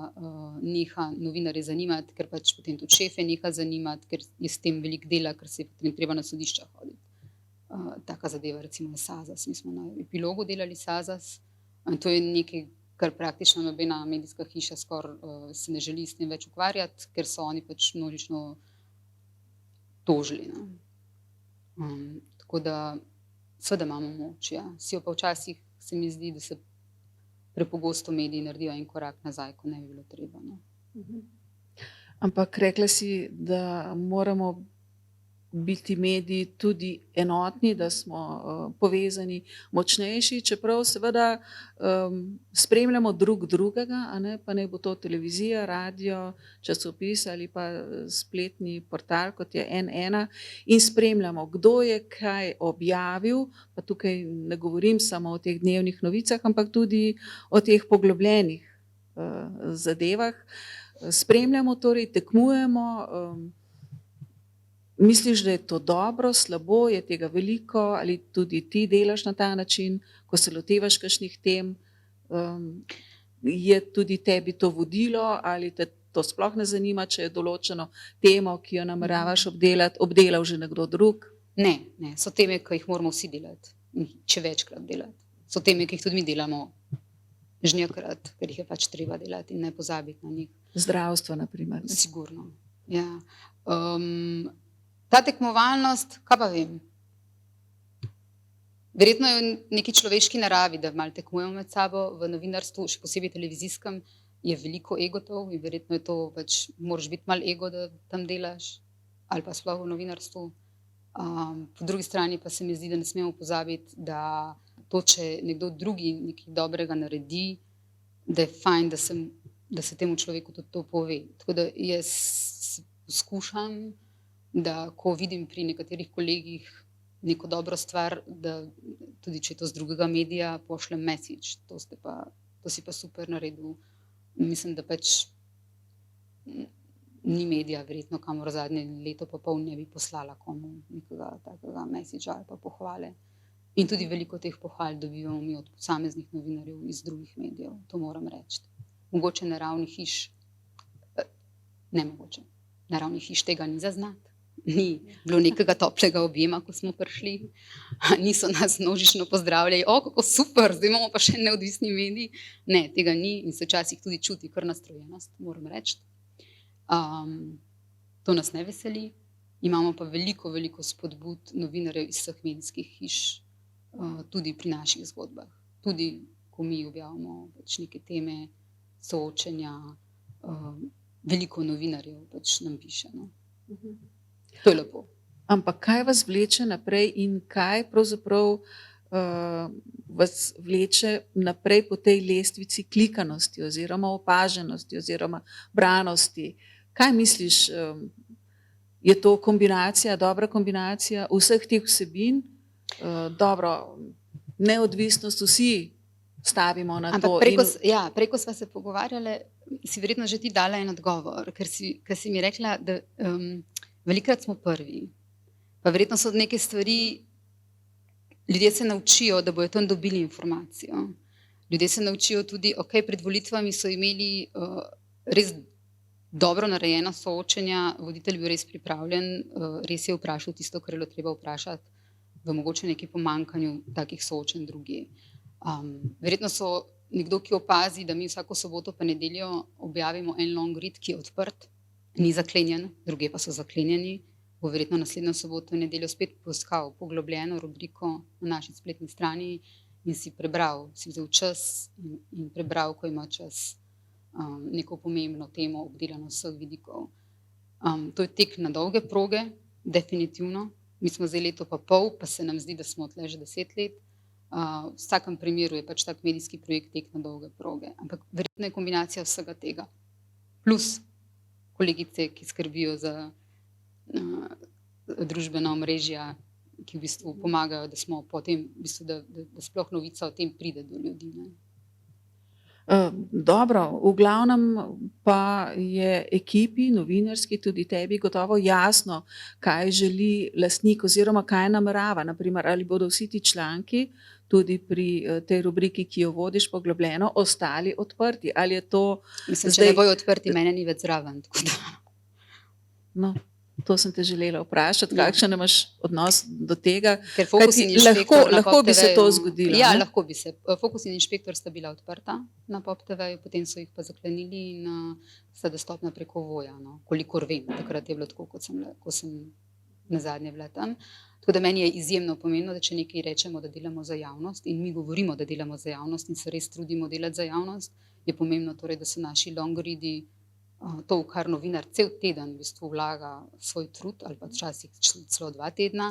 neha novinarje zanimati, ker pač potem tudi šefe neha zanimati, ker je s tem veliko dela, ker se je potem treba na sodišča hoditi. Taka zadeva recimo je Sazas. Mi smo na Epilogu delali Sazas. To je nekaj, kar praktično nobena medijska hiša skoraj se ne želi s tem več ukvarjati, ker so oni pač množično tožili. Tako da seveda imamo moč, ja. Si jo pa včasih se mi zdi, da se prepogosto mediji naredijo en korak nazaj, ko ne bi bilo treba. No. Ampak rekla si, da moramo biti mediji tudi enotni, da smo povezani, močnejši, čeprav seveda spremljamo drug drugega, a ne, pa naj bo to televizija, radio, časopis ali pa spletni portal, kot je N1, in spremljamo, kdo je kaj objavil, pa tukaj ne govorim samo o teh dnevnih novicah, ampak tudi o teh poglobljenih zadevah. Spremljamo, torej tekmujemo. Misliš, da je to dobro, slabo, je tega veliko, ali tudi ti delaš na ta način, ko se lotevaš kakšnih tem, je tudi tebi to vodilo, ali te to sploh ne zanima, če je določeno temo, ki jo nameravaš obdelati, obdelal že nekdo drug? Ne, so teme, ki jih moramo vsi delati, če večkrat delati. So teme, ki jih tudi mi delamo žnjekrat, ker jih je pač treba delati in ne pozabiti na njih. Zdravstvo, na primer. Sigurno, ja. Ta tekmovalnost, kaj pa vem, verjetno je v neki človeški naravi, da malo tekmujemo med sabo v novinarstvu, še posebej televizijskem, je veliko egotov in verjetno je to pač, moraš biti malo ego, da tam delaš, ali pa sploh v novinarstvu. Po drugi strani pa se mi zdi, da ne smemo pozabiti, da to, če nekdo drugi nekaj dobrega naredi, da je fajn, da se temu človeku tudi to pove. Tako da jaz poskušam, da ko vidim pri nekaterih kolegih neko dobro stvar, da tudi če je to z drugega medija, pošljem message, to si pa super naredil. Mislim, da pač ni medija verjetno, kamor zadnje leto pa pol ne bi poslala komu nekega takega messagea ali pa pohvale. In tudi veliko teh pohval dobivamo mi od posameznih novinarjev iz drugih medijev, to moram reči. Mogoče na ravni hiš, na ravni hiš tega ni zaznati. Ni bilo nekega toplega objema, ko smo prišli, niso nas množično pozdravljali, kako super, zdaj imamo pa še neodvisni medij. Ne, tega ni in se včasih tudi čuti kar nastrojenost, moram reči. To nas ne veseli, imamo pa veliko spodbud novinarjev iz vseh medijskih hiš, tudi pri naših zgodbah, tudi ko mi objavimo pač neke teme, soočenja, veliko novinarjev pač nam piše. No. To je lepo. Ampak kaj vas vleče naprej in kaj pravzaprav vas vleče naprej po tej lestvici klikanosti oziroma opaženosti oziroma branosti? Kaj misliš, je to kombinacija, dobra kombinacija vseh teh vsebin? Dobro, neodvisnost vsi stavimo na to. Ampak preko sva se pogovarjali, si verjetno že ti dala en odgovor, ker si mi rekla, da velikrat smo prvi, pa verjetno so neke stvari, ljudje se naučijo, da bojo tam dobili informacijo. Ljudje se naučijo tudi, pred volitvami so imeli res dobro narejena soočenja, voditelj bil res pripravljen, res je vprašal tisto, kar je bilo treba vprašati, v mogoče neki pomanjkanju takih soočenj drugje. Verjetno so nekdo, ki opazi, da mi vsako soboto pa nedeljo objavimo en long read, ki je odprt, ni zaklenjen, druge pa so zaklenjeni, bo verjetno naslednjo soboto in nedeljo spet poiskal poglobljeno rubriko na naši spletni strani in si prebral, si vzel čas in prebral, ko ima čas, neko pomembno temo obdelano vseh vidikov. To je tek na dolge proge, definitivno. Mi smo zdaj leto pa pol, pa se nam zdi, da smo tle že 10 let. V vsakem primeru je pač tak medijski projekt tek na dolge proge. Ampak verjetno je kombinacija vsega tega. Plus kolegice, ki skrbijo za družbena omrežja, ki v bistvu pomagajo, da smo potem, v bistvu, da sploh novica o tem pride do ljudi. Ne. Dobro, v glavnem pa je ekipi, novinarski, tudi tebi gotovo jasno, kaj želi lastnik oziroma kaj namerava. Naprimer, ali bodo vsi ti članki tudi pri tej rubriki, ki jo vodiš poglobljeno, ostali odprti. Ali je to Mislim, če zdaj... ne bojo odprti, mene ni več zraven. Tako da. No, to sem te želela vprašati, Ja. kakšen imaš odnos do tega. Ker Fokus Kajti in Inšpektor na lahko Pop bi se TV-ju to zgodilo, Ja, ne? lahko bi se. Fokus in Inšpektor sta bila odprta na Pop TV-ju, potem so jih pa zaklenili in sta dostopna preko Voja, no, kolikor vem. Takrat je bilo tako, ko sem nazadnje bila tam. Tako da meni je izjemno pomembno, da če nekaj rečemo, da delamo za javnost in mi govorimo, da delamo za javnost in se res trudimo delati za javnost, je pomembno torej, da so naši long readi, to, v kar novinar cel teden v bistvu vlaga svoj trud, ali pa včasih celo 2 tedna,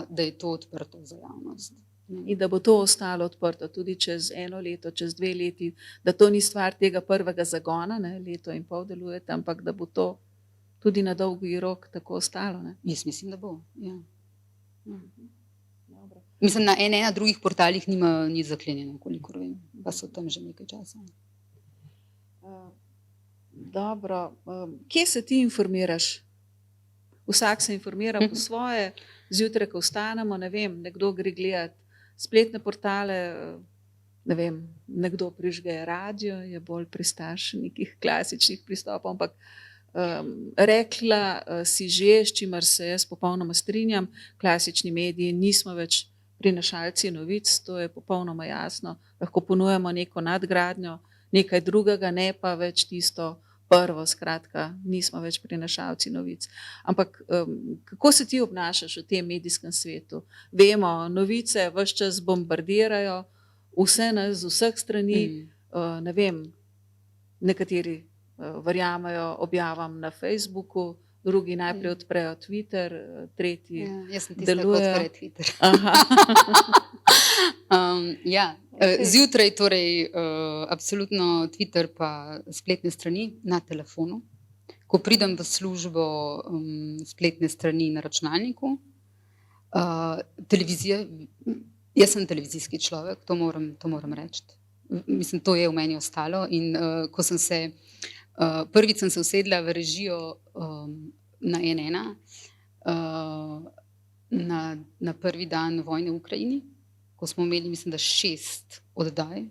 da je to odprto za javnost. In da bo to ostalo odprto tudi čez 1 leto, čez 2 leti, da to ni stvar tega prvega zagona, ne, 1,5 leta delujete, ampak da bo to tudi na dolgi rok tako ostalo. Ne. Jaz mislim, da bo. Ja. Dobro. Mislim, na N1 drugih portalih nima nič zaklenjeno, kolikor vem, pa so tam že nekaj časa. Dobro, kje se ti informiraš? Vsak se informira po svoje, zjutraj, ko vstanemo, ne vem, nekdo gre gledati spletne portale, ne vem, nekdo prižge radio, je bolj pristaš nekih klasičnih pristopov, ampak rekla si že, s čimer se jaz popolnoma strinjam, klasični mediji nismo več prinašalci novic, to je popolnoma jasno, lahko ponujemo neko nadgradnjo, nekaj drugega, ne pa več tisto prvo, skratka, nismo več prinašalci novic. Ampak kako se ti obnašaš v tem medijskem svetu? Vemo, novice ves čas bombardirajo, vse nas z vseh strani, ne vem, nekateri verjamejo objavam na Facebooku, drugi najprej odprejo Twitter, tretji Jaz sem tista, ki delujejo. odpre Twitter. Aha. Ja, zjutraj torej absolutno Twitter pa spletne strani na telefonu. Ko pridem v službo, spletne strani na računalniku. Televizija, jaz sem televizijski človek, to moram reči. Mislim, to je v meni ostalo in ko sem se, prvič sem se usedla v režijo na N1 na prvi dan vojne v Ukrajini, ko smo imeli, mislim, da 6 oddaj,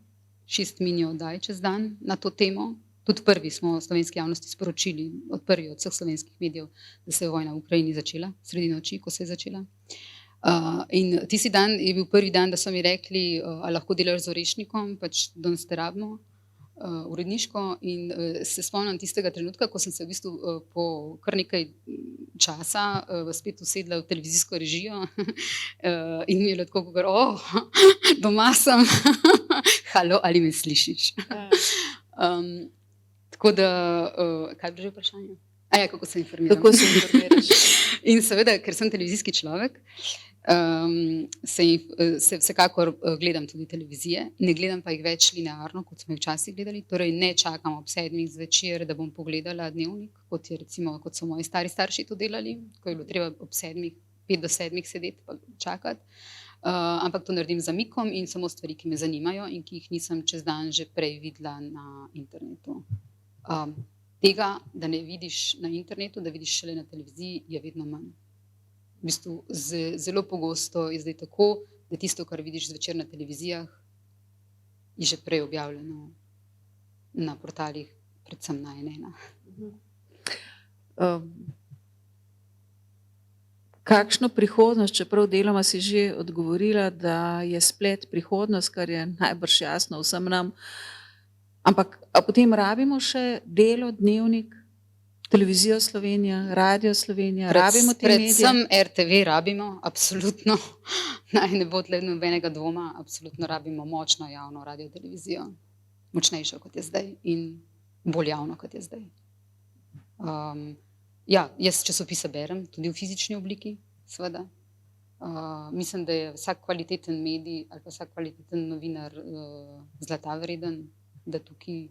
6 mini oddaj čez dan na to temo. Tudi prvi smo slovenski javnosti sporočili, prvi od vseh slovenskih medijev, da se je vojna v Ukrajini začela, sredi noči, ko se je začela. In tisti dan je bil prvi dan, da so mi rekli, a lahko delaš z Orešnikom, pač danes te rabimo, uredniško, in se spomnim tistega trenutka, ko sem se v bistvu po kar nekaj časa spet usedla v televizijsko režijo in mi je bilo tako, doma sem, halo, ali me slišiš? Tako da, kaj je bilo že vprašanje? Ja, kako se informiram? Kako se informiraš? In seveda, ker sem televizijski človek, se vsekakor gledam tudi televizije, ne gledam pa jih več linearno, kot smo jih včasih gledali, torej ne čakam ob 7 zvečer, da bom pogledala dnevnik, kot so moji stari starši to delali, ko je bilo treba ob 5 do 7 sedeti pa čakati, ampak to naredim z zamikom in samo stvari, ki me zanimajo in ki jih nisem čez dan že prej videla na internetu. Tega, da ne vidiš na internetu, da vidiš šele na televiziji, je vedno manj. V bistvu zelo pogosto je zdaj tako, da tisto, kar vidiš zvečer na televizijah, je že prej objavljeno na portalih, predvsem na N1. Kakšno prihodnost, čeprav deloma si že odgovorila, da je splet prihodnost, kar je najbrž jasno vsem nam, ampak a potem rabimo še Delo, Dnevnik, Televizijo Slovenija, Radio Slovenija, rabimo te medije? Predvsem RTV rabimo, absolutno, naj ne bo tle nobenega dvoma, absolutno rabimo močno javno radiotelevizijo, močnejšo kot je zdaj in bolj javno kot je zdaj. Ja, jaz časopise berem, tudi v fizični obliki, seveda. Mislim, da je vsak kvaliteten medij ali pa vsak kvaliteten novinar zlata vreden, da tukaj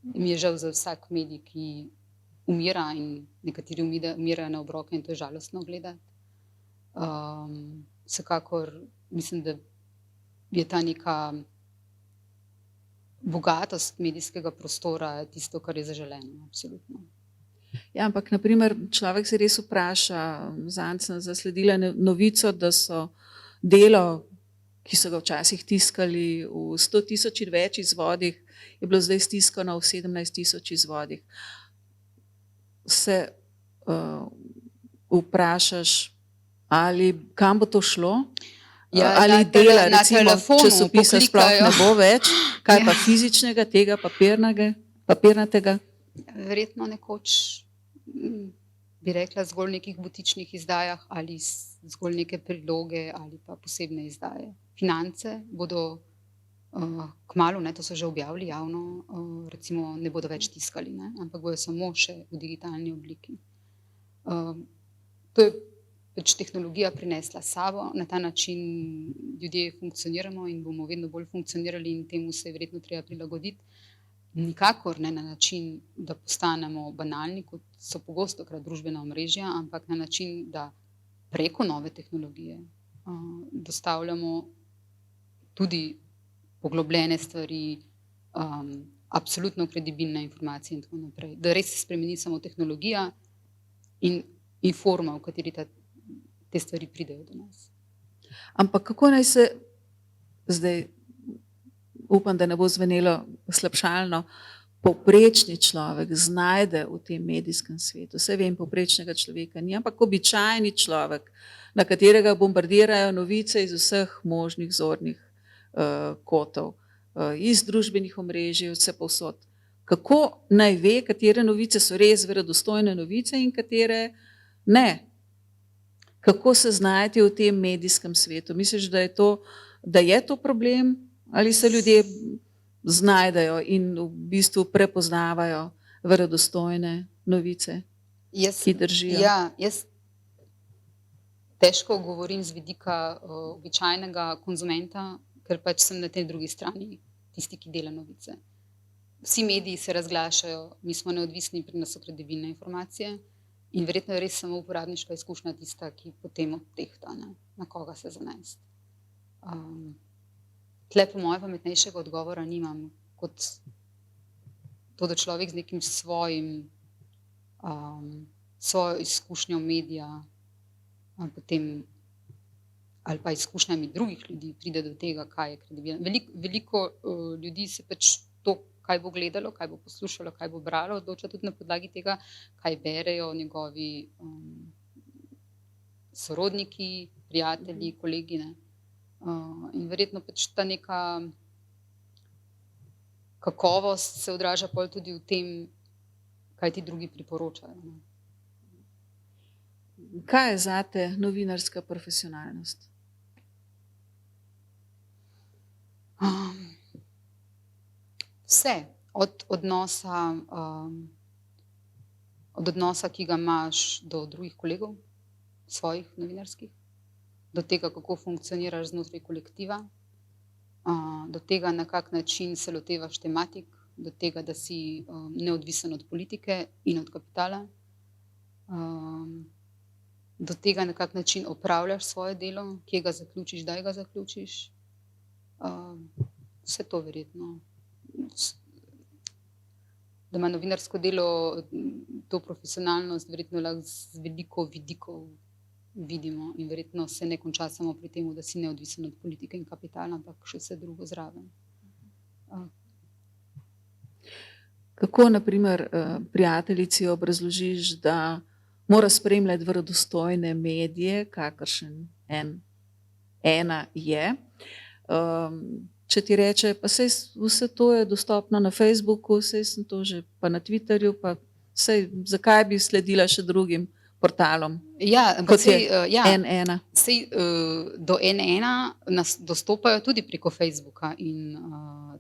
mi je žal za vsak medij, ki umira in nekateri umirajo na obroke in to je žalostno gledati. Vsekakor mislim, da je ta neka bogatost medijskega prostora tisto, kar je zaželeno, absolutno. Ja, ampak naprimer človek se res vpraša, zadnjič sem zasledila novico, da so Delo, ki so ga včasih tiskali v 100.000 in več izvodih, je bilo zdaj stiskano v 17.000 izvodih. Se vprašaš, ali kam bo to šlo? Ja, ali Dela, na recimo, telefonu časopisa sploh poklikajo. ne bo več, kaj pa Ja. fizičnega, tega papirnatega? Verjetno nekoč, bi rekla, zgolj v nekih butičnih izdajah ali zgolj neke priloge ali pa posebne izdaje. Finance bodo kmalu, to so že objavili javno, recimo ne bodo več tiskali, ampak bodo samo še v digitalni obliki. To je pač tehnologija prinesla s sabo, na ta način ljudje funkcioniramo in bomo vedno bolj funkcionirali in temu se je verjetno treba prilagoditi. Nikakor ne na način, da postanemo banalni, kot so pogostokrat družbena omrežja, ampak na način, da preko nove tehnologije dostavljamo tudi poglobljene stvari, absolutno kredibilne informacije in tako naprej. Da res se spremeni samo tehnologija in forma, v kateri te stvari pridejo do nas. Ampak kako naj se zdaj, upam, da ne bo zvenelo slabšalno, povprečni človek znajde v tem medijskem svetu? Saj vem, povprečnega človeka ni, ampak običajni človek, na katerega bombardirajo novice iz vseh možnih zornih kotov, iz družbenih omrežij, vse povsod. Kako naj ve, katere novice so res verodostojne novice in katere ne? Kako se znajti v tem medijskem svetu? Misliš, da je to problem? Ali se ljudje znajdejo in v bistvu prepoznavajo verodostojne novice, ki držijo? Ja, jaz težko govorim z vidika običajnega konzumenta, ker pač sem na tej drugi strani, tisti, ki dela novice. Vsi mediji se razglašajo, mi smo neodvisni, pri nas so kredibilne informacije in verjetno je res samo uporabniška izkušnja tista, ki potem odtehta, na koga se zanesti. Tle po moje pametnejšega odgovora nimam, kot to, da človek z nekim svojo izkušnjo medija, potem ali pa izkušnjami drugih ljudi pride do tega, kaj je kredibilno. Veliko ljudi se pač to, kaj bo gledalo, kaj bo poslušalo, kaj bo bralo, odloča tudi na podlagi tega, kaj berejo njegovi sorodniki, prijatelji, kolegi, in verjetno pač ta neka kakovost se odraža pol tudi v tem, kaj ti drugi priporočajo. Kaj je zate novinarska profesionalnost? Vse, od odnosa, ki ga imaš do drugih kolegov, svojih novinarskih, do tega, kako funkcioniraš znotraj kolektiva, do tega, na kak način se lotevaš tematik, do tega, da si neodvisen od politike in od kapitala, do tega, na kak način opravljaš svoje delo, kje ga zaključiš, kdaj ga zaključiš. Vse to verjetno. Da ima novinarsko delo to profesionalnost, verjetno lahko z veliko vidikov vidimo in verjetno se ne konča samo pri tem, da si neodvisen od politike in kapitala, ampak še vse drugo zraven. Kako, na primer, prijateljici obrazložiš, da mora spremljati verodostojne medije, kakršen ena je, če ti reče, pa saj vse to je dostopno na Facebooku, saj sem to že pa na Twitterju, pa saj zakaj bi sledila še drugim portalom, kot je N1? Saj do N1 nas dostopajo tudi preko Facebooka in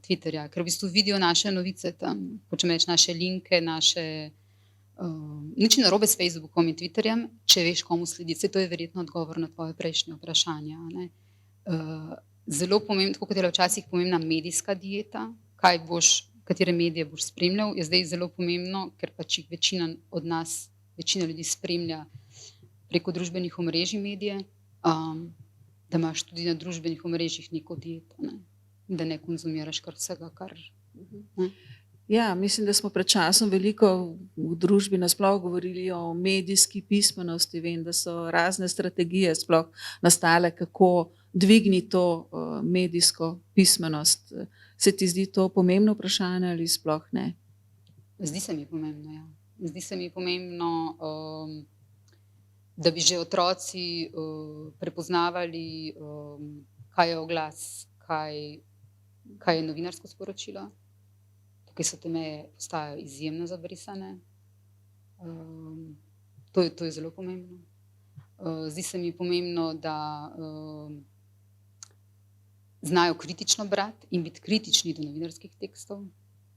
Twitterja, ker v bistvu vidijo naše novice tam, hočem reči, naše linke, nič ni narobe s Facebookom in Twitterjem, če veš, komu slediti. Saj to je verjetno odgovor na tvoje prejšnje vprašanje. Zelo pomembno, tako kot je včasih pomembna medijska dieta, kaj boš katere medije boš spremljal, je zdaj zelo pomembno, ker pač jih večina od nas, večina ljudi spremlja preko družbenih omrežij medije, da imaš tudi na družbenih omrežjih neko dieto, ne? Da ne konzumiraš kar vsega, kar... Ne? Ja, mislim, da smo pred časom veliko v družbi nasploh govorili o medijski pismenosti. Vem, da so razne strategije sploh nastale, kako dvigniti to medijsko pismenost. Se ti zdi to pomembno vprašanje ali sploh ne? Zdi se mi pomembno, ja. Zdi se mi pomembno, da bi že otroci prepoznavali, kaj je oglas, kaj je novinarsko sporočilo. Tukaj so te meje postajajo izjemno zabrisane. To je zelo pomembno. Zdi se mi pomembno, da znajo kritično brati in biti kritični do novinarskih tekstov.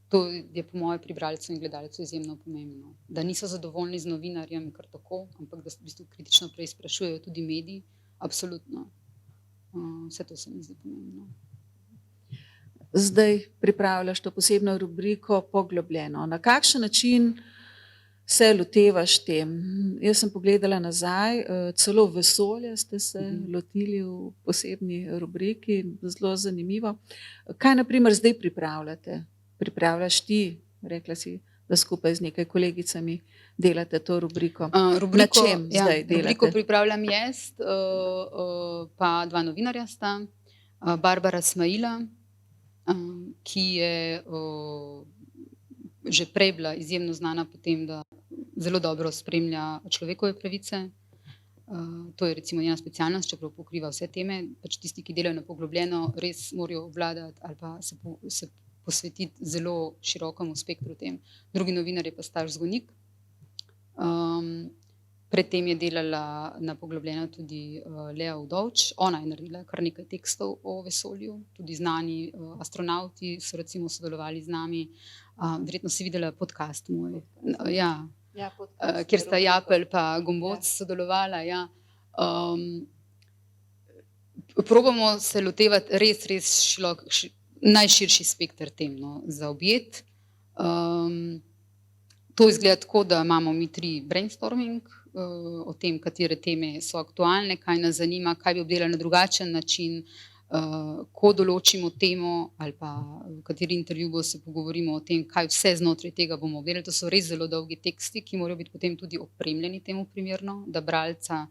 To je po mojem pri bralcu in gledalcu izjemno pomembno. Da niso zadovoljni z novinarjem kar tako, ampak da v bistvu kritično preizprašujejo tudi mediji. Absolutno. Vse to se mi zdi pomembno. Zdaj pripravljaš to posebno rubriko Poglobljeno. Na kakšen način se lotevaš tem? Jaz sem pogledala nazaj, celo vesolja ste se lotili v posebni rubriki, zelo zanimivo. Kaj na primer zdaj pripravljate? Pripravljaš ti, rekla si, da skupaj z nekaj kolegicami delate to rubriko. Na čem zdaj delate? Rubriko pripravljam jaz, pa dva novinarja sta. Barbara Smaila, ki je že prej bila izjemno znana po tem, da zelo dobro spremlja človekove pravice. To je recimo njena specialnost, čeprav pokriva vse teme. Pač tisti, ki delajo na Poglobljeno, res morajo obvladati ali pa se posvetiti zelo širokemu spektru tem. Drugi novinar je pa Staš Zgonik. Predtem je delala na Poglobljeno tudi Lea Udovč. Ona je naredila kar nekaj tekstov o vesolju. Tudi znani astronavti so recimo sodelovali z nami. Verjetno si videla podcast moj. Ja, podcast, kjer sta Japelj pa Gomboc sodelovala. Ja. Probamo se lotevati res najširši spekter tem, no, za objet. To izgleda tako, da imamo mi 3 brainstorming o tem, katere teme so aktualne, kaj nas zanima, kaj bi obdelali na drugačen način, ko določimo temo ali pa v kateri intervju se pogovorimo o tem, kaj vse znotraj tega bomo obdelali. To so res zelo dolgi teksti, ki morajo biti potem tudi opremljeni temu primerno, da bralca,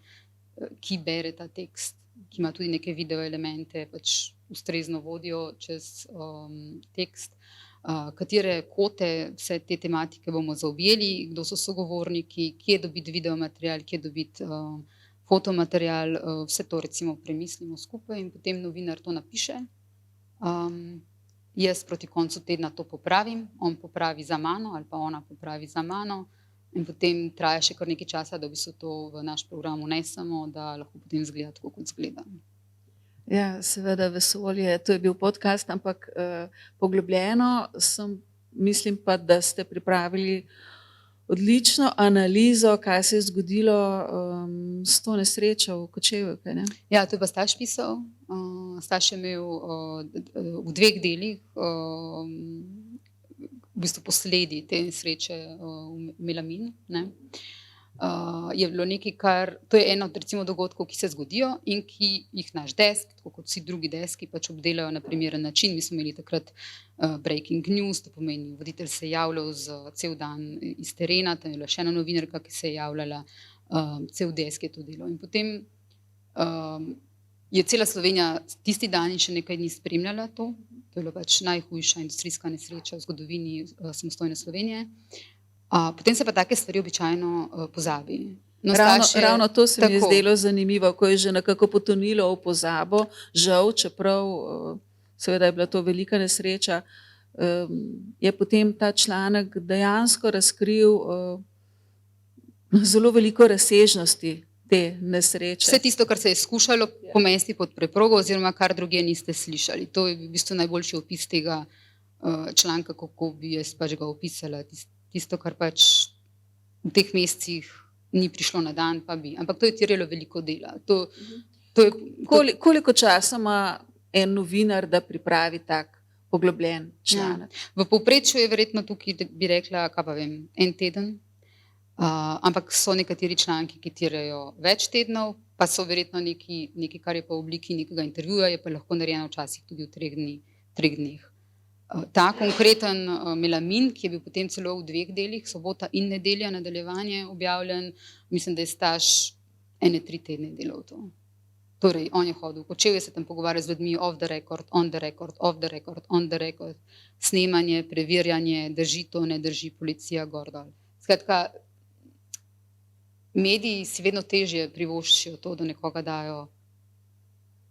ki bere ta tekst, ki ima tudi neke video elemente, pač ustrezno vodijo čez tekst. Katere kote vse te tematike bomo zaobjeli, kdo so sogovorniki, kje dobiti videomaterial, kje dobiti fotomaterial, vse to recimo premislimo skupaj in potem novinar to napiše. Jaz proti koncu tedna to popravim, on popravi za mano ali pa ona popravi za mano in potem traja še kar nekaj časa, da bi se to v naš program vnesemo, da lahko potem izgleda tako, kot izgleda. Ja, seveda vesolje, to je bil podcast, ampak Poglobljeno mislim pa, da ste pripravili odlično analizo, kaj se je zgodilo s to nesrečo v Kočevju, kaj ne? Ja, to je pa Staš pisal. Staš je imel v 2 delih v bistvu posledi te nesreče v Melamin, ne? Je bilo nekaj, to je eno od recimo dogodkov, ki se zgodijo in ki jih naš desk, tako kot vsi drugi deski, pač obdelajo na primeren način. Mi smo imeli takrat breaking news, to pomeni, voditelj se je javljal za cel dan iz terena, tam je bila še ena novinarka, ki se je javljala, cel desk je to delal. In potem je cela Slovenija tisti dan in še nekaj dni spremljala to. To je bila pač najhujša industrijska nesreča v zgodovini samostojne Slovenije. Potem se pa take stvari običajno pozabi. No, ravno to se mi je zdelo zanimivo, ko je že nekako potonilo v pozabo, žal, čeprav seveda je bila to velika nesreča, je potem ta članek dejansko razkril zelo veliko razsežnosti te nesreče. Vse tisto, kar se je skušalo pomesti pod preprogo oziroma kar drugje niste slišali. To je v bistvu najboljši opis tega članka, kako bi jaz pač ga opisala. Tisto, kar pač v teh mesecih ni prišlo na dan, pa bi. Ampak to je terjalo veliko dela. Koliko časa ima en novinar, da pripravi tak poglobljen članek. V povprečju je verjetno tukaj, bi rekla, kaj pa vem, en teden, ampak so nekateri članki, ki tirajo več tednov, pa so verjetno nekaj, kar je pa v obliki nekega intervjuja, je pa lahko narejeno včasih tudi v 3 dneh. Ta konkreten Melamin, ki je bil potem celo v 2 delih, sobota in nedelja, nadaljevanje objavljen, mislim, da je Staš 3 tedne delal to. Torej, on je hodil v Kočevje, se tam pogovarjal z ljudmi off the record, on the record, off the record, on the record, snemanje, preverjanje, drži to, ne drži, policija, gor dol. Skratka, mediji si vedno težje privoščijo to, da nekoga dajo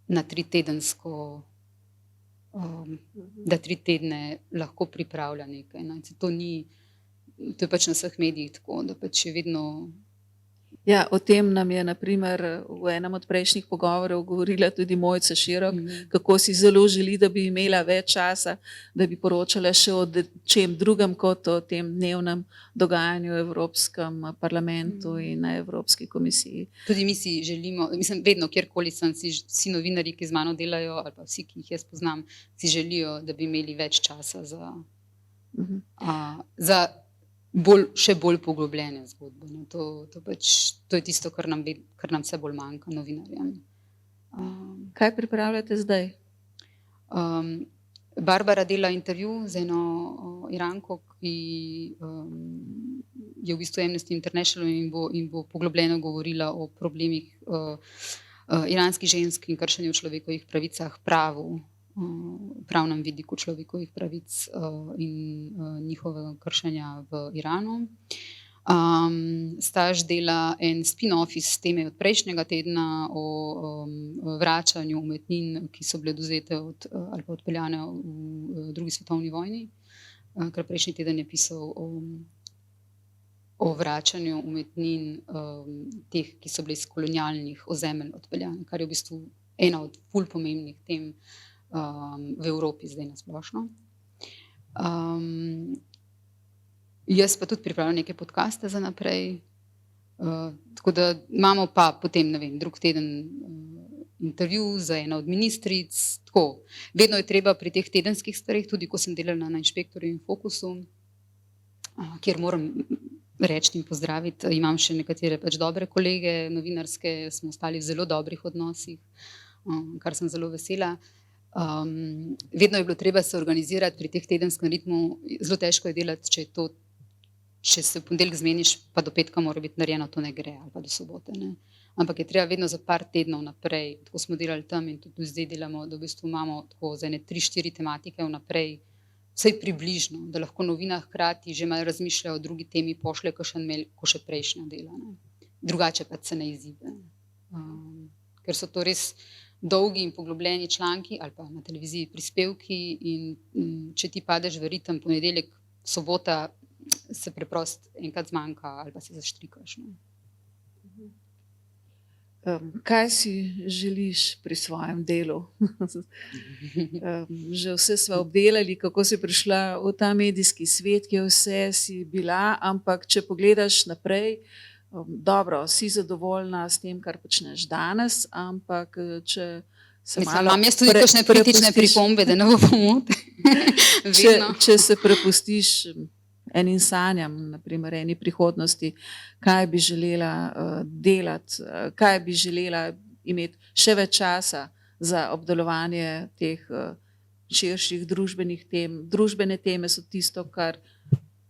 na 3-tedensko, da 3 tedne lahko pripravlja nekaj. To je pač na vseh medijih tako, da pač je vedno. Ja, o tem nam je na primer v enem od prejšnjih pogovorov govorila tudi Mojca Širok, kako si zelo želi, da bi imela več časa, da bi poročala še o čem drugem kot o tem dnevnem dogajanju v Evropskem parlamentu in na Evropski komisiji. Tudi mi si želimo, mislim, vedno, kjerkoli sem, vsi novinarji, ki z mano delajo, ali pa vsi, ki jih jaz poznam, si želijo, da bi imeli več časa za še bolj poglobljene zgodbe. To je tisto, kar nam vse bolj manjka, novinarjem. Kaj pripravljate zdaj? Barbara dela intervju z eno Iranko, ki je v bistvu Amnesty International in bo poglobljeno govorila o problemih iranskih žensk in kršenju človekovih pravicah, pravnem vidiku človekovih pravic in njihovega kršenja v Iranu. Staš dela en spin-off iz teme od prejšnjega tedna o vračanju umetnin, ki so bile odvzete ali pa odpeljane v drugi svetovni vojni, ker prejšnji teden je pisal o vračanju umetnin teh, ki so bile iz kolonialnih ozemelj odpeljane, kar je v bistvu ena od ful pomembnih tem v Evropi zdaj nasplošno. Jaz pa tudi pripravljam neke podcaste za naprej, tako da imamo pa potem, ne vem, drug teden intervju za eno od ministric, tako. Vedno je treba pri teh tedenskih stvareh, tudi ko sem delala na Inšpektorju in Fokusu, kjer moram reči in pozdraviti, imam še nekatere pač dobre kolege novinarske, smo ostali v zelo dobrih odnosih, kar sem zelo vesela. Vedno je bilo treba se organizirati pri teh tedenskem ritmu, zelo težko je delati, če se v ponedeljek zmeniš, pa do petka mora biti narejeno, to ne gre, ali pa do sobote, ne. Ampak je treba vedno za par tednov naprej, tako smo delali tam in tudi zdaj delamo, da v bistvu imamo tako za ene 3-4 tematike vnaprej, vsaj približno, da lahko novinar hkrati že malo razmišlja o drugi temi, pošlje kakšen mail, ko še prejšnja dela, ne. Drugače pa se ne izide, ker so to res dolgi in poglobljeni članki ali pa na televiziji prispevki in če ti padeš v ritem ponedeljek, sobota, se preprosto enkrat zmanjka ali pa se zaštrikaš. Kaj si želiš pri svojem delu? Že vse sva obdelali, kako si prišla v ta medijski svet, kje vse si bila, ampak če pogledaš naprej, dobro, si zadovoljna s tem, kar počneš danes, ampak če se malo imam jaz tudi kakšne kritične pripombe, da ne bo pomote. Če se prepustiš enim sanjam, na primer eni prihodnosti, kaj bi želela delati, kaj bi želela imeti še več časa za obdelovanje teh širših družbenih tem. Družbene teme so tisto, kar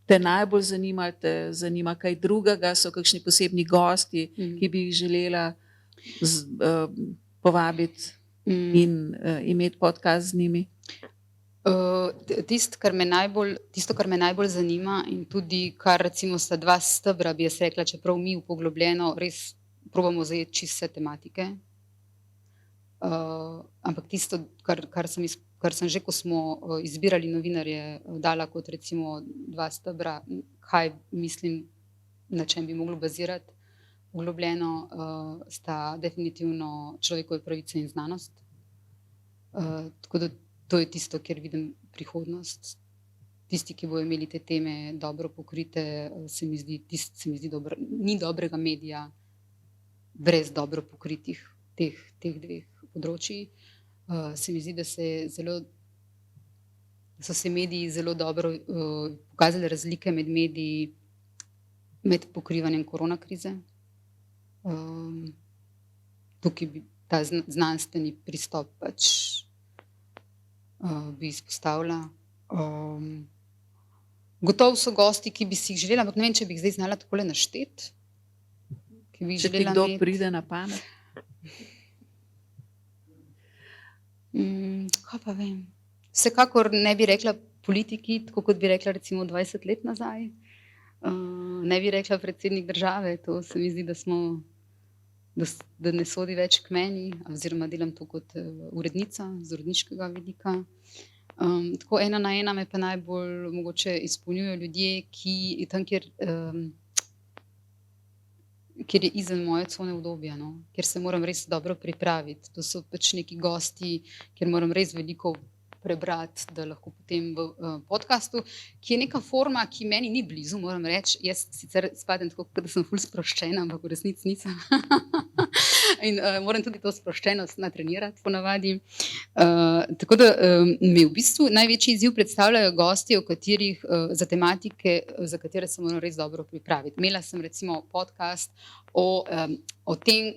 te najbolj zanima, te zanima kaj drugega, so kakšni posebni gosti, ki bi jih želela povabiti in imeti podcast z njimi? Tisto, kar me najbolj zanima in tudi kar recimo sta 2 stebra, bi jaz rekla, čeprav mi v poglobljeno res probamo zajeti čisto vse tematike. Ampak tisto, kar sem že, ko smo izbirali novinarje, dala kot recimo 2 stebra, kaj mislim, na čem bi moglo bazirati poglobljeno, sta definitivno človekove pravice in znanost. Tako da to je tisto, kjer vidim prihodnost. Tisti, ki bodo imeli te teme dobro pokrite, se mi zdi dobro. Ni dobrega medija brez dobro pokritih teh 2 področji. Se mi zdi, da se zelo so se mediji zelo dobro pokazali razlike med mediji, med pokrivanjem koronakrize. Tukaj bi ta znanstveni pristop pač bi izpostavila. Gotovo so gosti, ki bi si jih želela, ampak ne vem, če bi jih zdaj znala takole našteti. Ki bi jih Če ti želela kdo imeti. pride na pamet. Kaj pa vem? Vsekakor ne bi rekla politiki, tako kot bi rekla recimo 20 let nazaj. Ne bi rekla predsednik države, to se mi zdi, da ne sodi več k meni, oziroma delam to kot urednica z uredniškega vidika. Tako ena na ena me pa najbolj mogoče izpolnjujejo ljudje, ki tam, kjer je izven moje cone udobja, no? Kjer se moram res dobro pripraviti. To so pač neki gosti, kjer moram res veliko prebrati, da lahko potem v podcastu, ki je neka forma, ki meni ni blizu, moram reči. Jaz sicer spadam tako, da sem ful sproščena, ampak v resnici nisem. In moram tudi to sproščenost natrenirati ponavadi. Tako da mi v bistvu največji izziv predstavljajo gosti, o katerih za tematike, za katere se moram res dobro pripraviti. Imela sem recimo podcast o tem,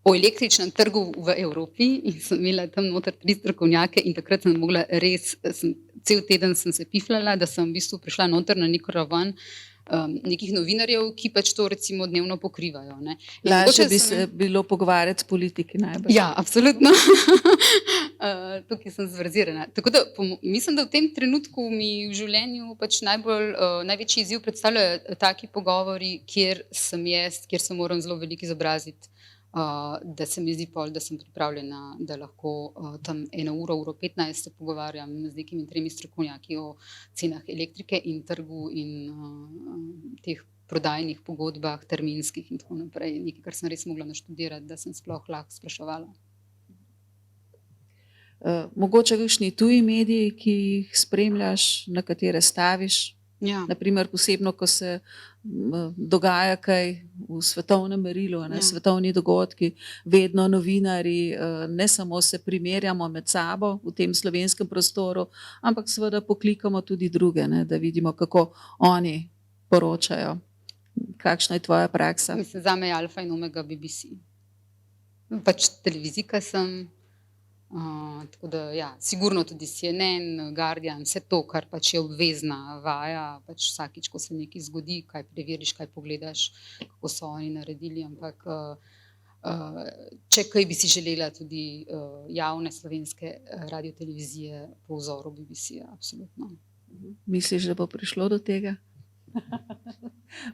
o električnem trgu v Evropi in sem imela tam noter 3 strokovnjake in takrat sem mogla res, cel teden sem se piflala, da sem v bistvu prišla noter na neko raven nekih novinarjev, ki pač to recimo dnevno pokrivajo. Ne. Lažje bi se bilo pogovarjati s politiki najbolj. Ja, absolutno. Tukaj sem zverzirana. Tako da mislim, da v tem trenutku mi v življenju pač največji izziv predstavljajo taki pogovori, kjer sem jaz, kjer se moram zelo veliko izobraziti, da se mi zdi pol, da sem pripravljena, da lahko tam 1 uro, 1:15 se pogovarjam z nekimi 3 strokovnjaki o cenah elektrike in trgu in teh prodajnih pogodbah, terminskih in tako naprej. Nekaj, kar sem res mogla naštudirati, da sem sploh lahko spraševala. Mogoče kakšni tuji mediji, ki jih spremljaš, na katere staviš? Ja. Naprimer, posebno, ko se dogaja kaj v svetovnem merilu, Ja. svetovni dogodki, vedno novinarji, ne samo se primerjamo med sabo v tem slovenskem prostoru, ampak seveda poklikamo tudi druge, ne, da vidimo, kako oni poročajo. Kakšna je tvoja praksa? Mislim, zame je alfa in omega BBC. Pač televizijka sem, tako da ja, sigurno tudi CNN, Guardian, vse to, kar pač je obvezna vaja, pač vsakič, ko se nekaj zgodi, kaj preveriš, kaj pogledaš, kako so oni naredili, ampak če kaj bi si želela tudi javne slovenske radiotelevizije po vzoru BBC-ja, absolutno. Misliš, da bo prišlo do tega?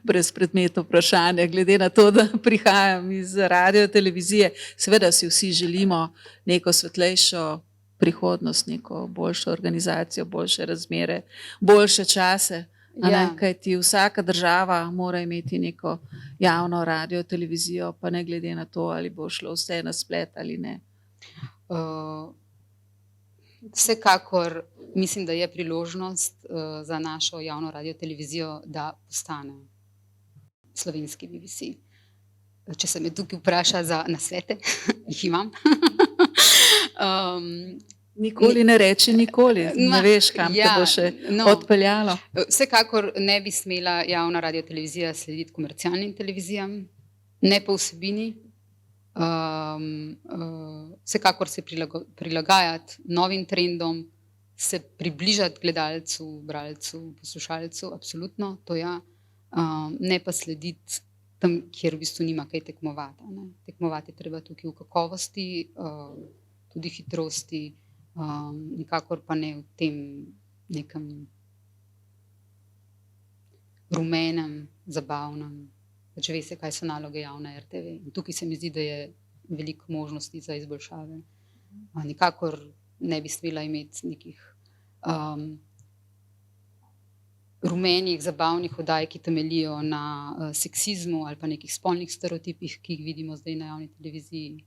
Brezpredmetno vprašanje, glede na to, da prihajam iz radiotelevizije. Seveda si vsi želimo neko svetlejšo prihodnost, neko boljšo organizacijo, boljše razmere, boljše čase. Ja. Kajti vsaka država mora imeti neko javno radiotelevizijo, pa ne glede na to, ali bo šlo vse na splet ali ne. Vsekakor mislim, da je priložnost za našo javno radiotelevizijo, da postane slovenski BBC. Če se me tukaj vpraša za nasvete, jih imam. Nikoli ne reči nikoli, ne veš, kam te bo še odpeljalo. Vsekakor ne bi smela javna radiotelevizija slediti komercialnim televizijam, ne po vsebini. Vsekakor se prilagajati novim trendom, se približati gledalcu, bralcu, poslušalcu, absolutno, to ja, ne pa slediti tam, kjer v bistvu nima kaj tekmovati. Ne. Tekmovati je treba tukaj v kakovosti, tudi hitrosti, nikakor pa ne v tem nekem rumenem, zabavnem. Pač ve se, kaj so naloge javne RTV. In tukaj se mi zdi, da je veliko možnosti za izboljšave. Nikakor ne bi smela imeti nekih rumenih, zabavnih oddaj, ki temeljijo na seksizmu ali pa nekih spolnih stereotipih, ki jih vidimo zdaj na javni televiziji.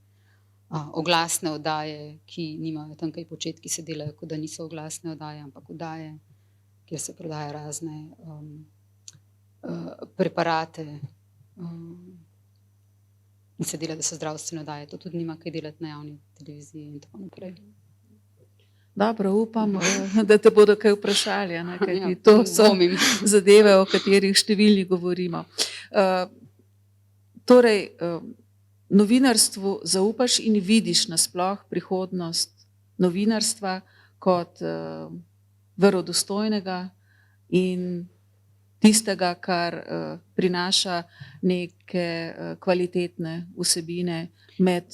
Oglasne oddaje, ki nimajo tam kaj početi, ki se delajo, kot da niso oglasne oddaje, ampak oddaje, kjer se prodaja razne preparate, in se dela, da so zdravstvene oddaje. To tudi nima kaj delati na javni televiziji in tako naprej. Dobro, upam, da te bodo kaj vprašali, a ne, kajti Ja, to so dvomim. zadeve, o katerih številni govorimo. Torej, novinarstvu zaupaš in vidiš nasploh prihodnost novinarstva kot verodostojnega in tistega, kar prinaša neke kvalitetne vsebine med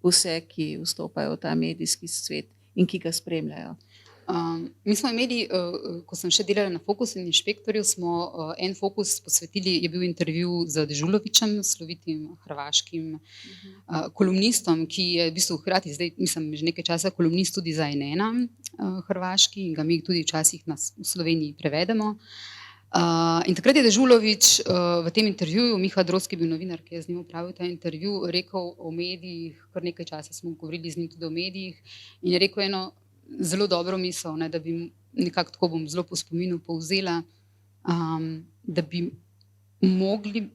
vse, ki vstopajo v ta medijski svet in ki ga spremljajo. Mi smo imeli, ko sem še delala na Fokusu in Inšpektorju, smo en fokus posvetili, je bil intervju z Dežulovićem, slovitim hrvaškim kolumnistom, ki je v bistvu hkrati zdaj, mislim, že nekaj časa kolumnist tudi za N1 hrvaški in ga mi tudi včasih v Sloveniji prevedemo. In takrat je Dežulović v tem intervjuju, Miha Drozg je bil novinar, ki je z njim opravil ta intervju, rekel o medijih, kar nekaj časa smo govorili z njim tudi o medijih, in je rekel eno zelo dobro misel, da bi nekako tako bom zelo po spominu povzela, da bi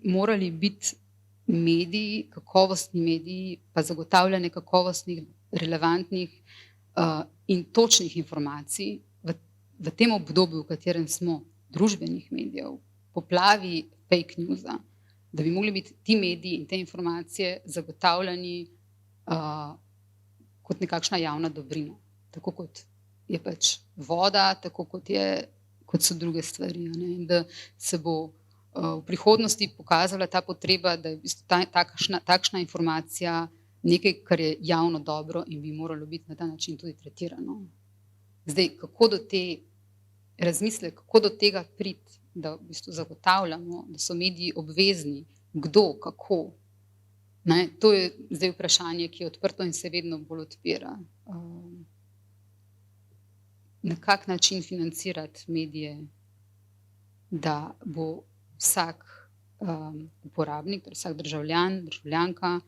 morali biti mediji, kakovostni mediji, pa zagotavljanje kakovostnih, relevantnih in točnih informacij v tem obdobju, v katerem smo, družbenih medijev, poplavi fake newsa, da bi mogli biti ti mediji in te informacije zagotavljani kot nekakšna javna dobrina. Tako kot je pač voda, tako kot so druge stvari. In da se bo v prihodnosti pokazala ta potreba, da je v bistvu takšna informacija nekaj, kar je javno dobro in bi moralo biti na ta način tudi tretirano. Zdaj, kako do te razmislek, kako do tega priti, da v bistvu zagotavljamo, da so mediji obvezni, kdo, kako. To je zdaj vprašanje, ki je odprto in se vedno bolj odpira. Na kak način financirati medije, da bo vsak uporabnik, vsak državljan, državljanka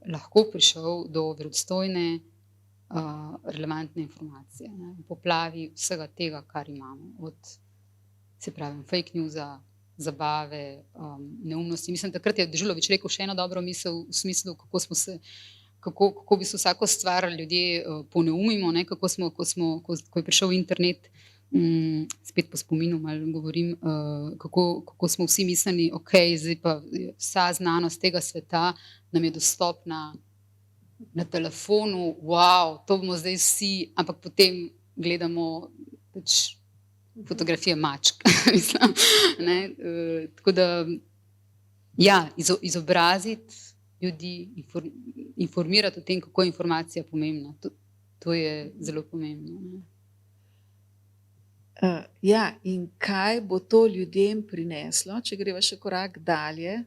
lahko prišel do verodostojne, relevantne informacije, v poplavi vsega tega, kar imamo, od, se pravi, fake newsa, zabave, neumnosti. Mislim, takrat je Dežulović rekel še eno dobro misel v smislu, kako bi se vsako stvar ljudje poneumimo, ko je prišel internet, spet po spominu malo govorim, kako smo vsi mislili, ok, zdaj pa vsa znanost tega sveta nam je dostopna na telefonu, wow, to bomo zdaj vsi, ampak potem gledamo pač fotografije mačk, mislim, tako da, ja, izobraziti ljudi, informirati o tem, kako je informacija pomembna. To je zelo pomembno. Ja, in kaj bo to ljudem prineslo, če greva še korak dalje,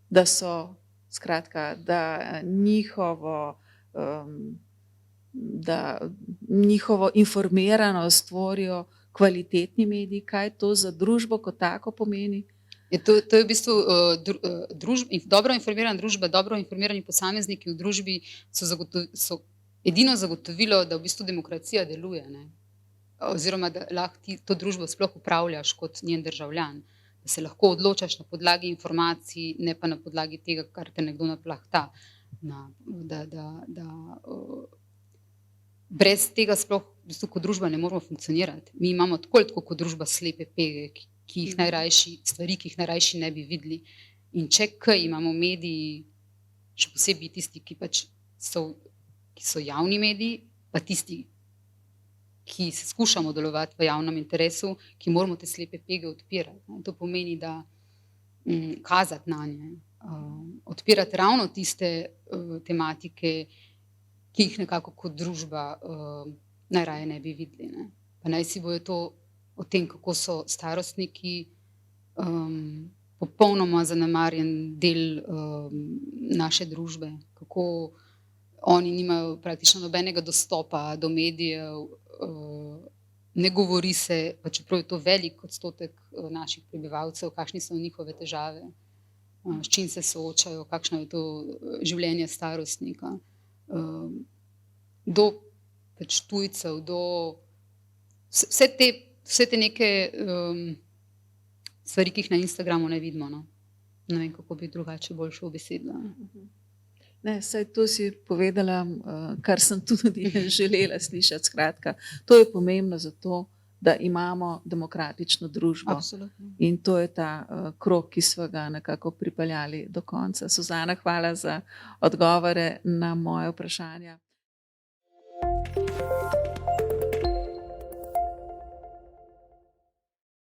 da so, skratka, da njihovo informiranost stvorijo kvalitetni mediji, kaj to za družbo kot tako pomeni? To je v bistvu dobro informirana družba, dobro informirani posamezniki v družbi so edino zagotovilo, da v bistvu demokracija deluje, oziroma da lahko ti to družbo sploh upravljaš kot njen državljan, da se lahko odločaš na podlagi informacij, ne pa na podlagi tega, kar te nekdo naplahta. Brez tega sploh v bistvu kot družba ne moramo funkcionirati. Mi imamo tako kot družba slepe pege, stvari, ki jih najrajši ne bi videli. In če kaj imamo mediji, še posebej tisti, ki so javni mediji, pa tisti, ki se skušamo delovati v javnem interesu, ki moramo te slepe pege odpirati. To pomeni, da kazati na nje, odpirati ravno tiste tematike, ki jih nekako kot družba najraje ne bi videli. Pa naj si bojo to o tem, kako so starostniki popolnoma zanemarjen del naše družbe, kako oni nimajo praktično nobenega dostopa do medijev, ne govori se, pa čeprav je to velik odstotek naših prebivalcev, kakšne so njihove težave, s čim se soočajo, kakšno je to življenje starostnika, do pač tujcev, do vse te neke stvari, ki jih na Instagramu ne vidimo. Ne vem, kako bi drugače boljše obesedila. Ne, saj to si povedala, kar sem tudi želela slišati. Skratka, to je pomembno zato, da imamo demokratično družbo. Absolutno. In to je ta krog, ki smo ga nekako pripeljali do konca. Suzana, hvala za odgovore na moje vprašanja.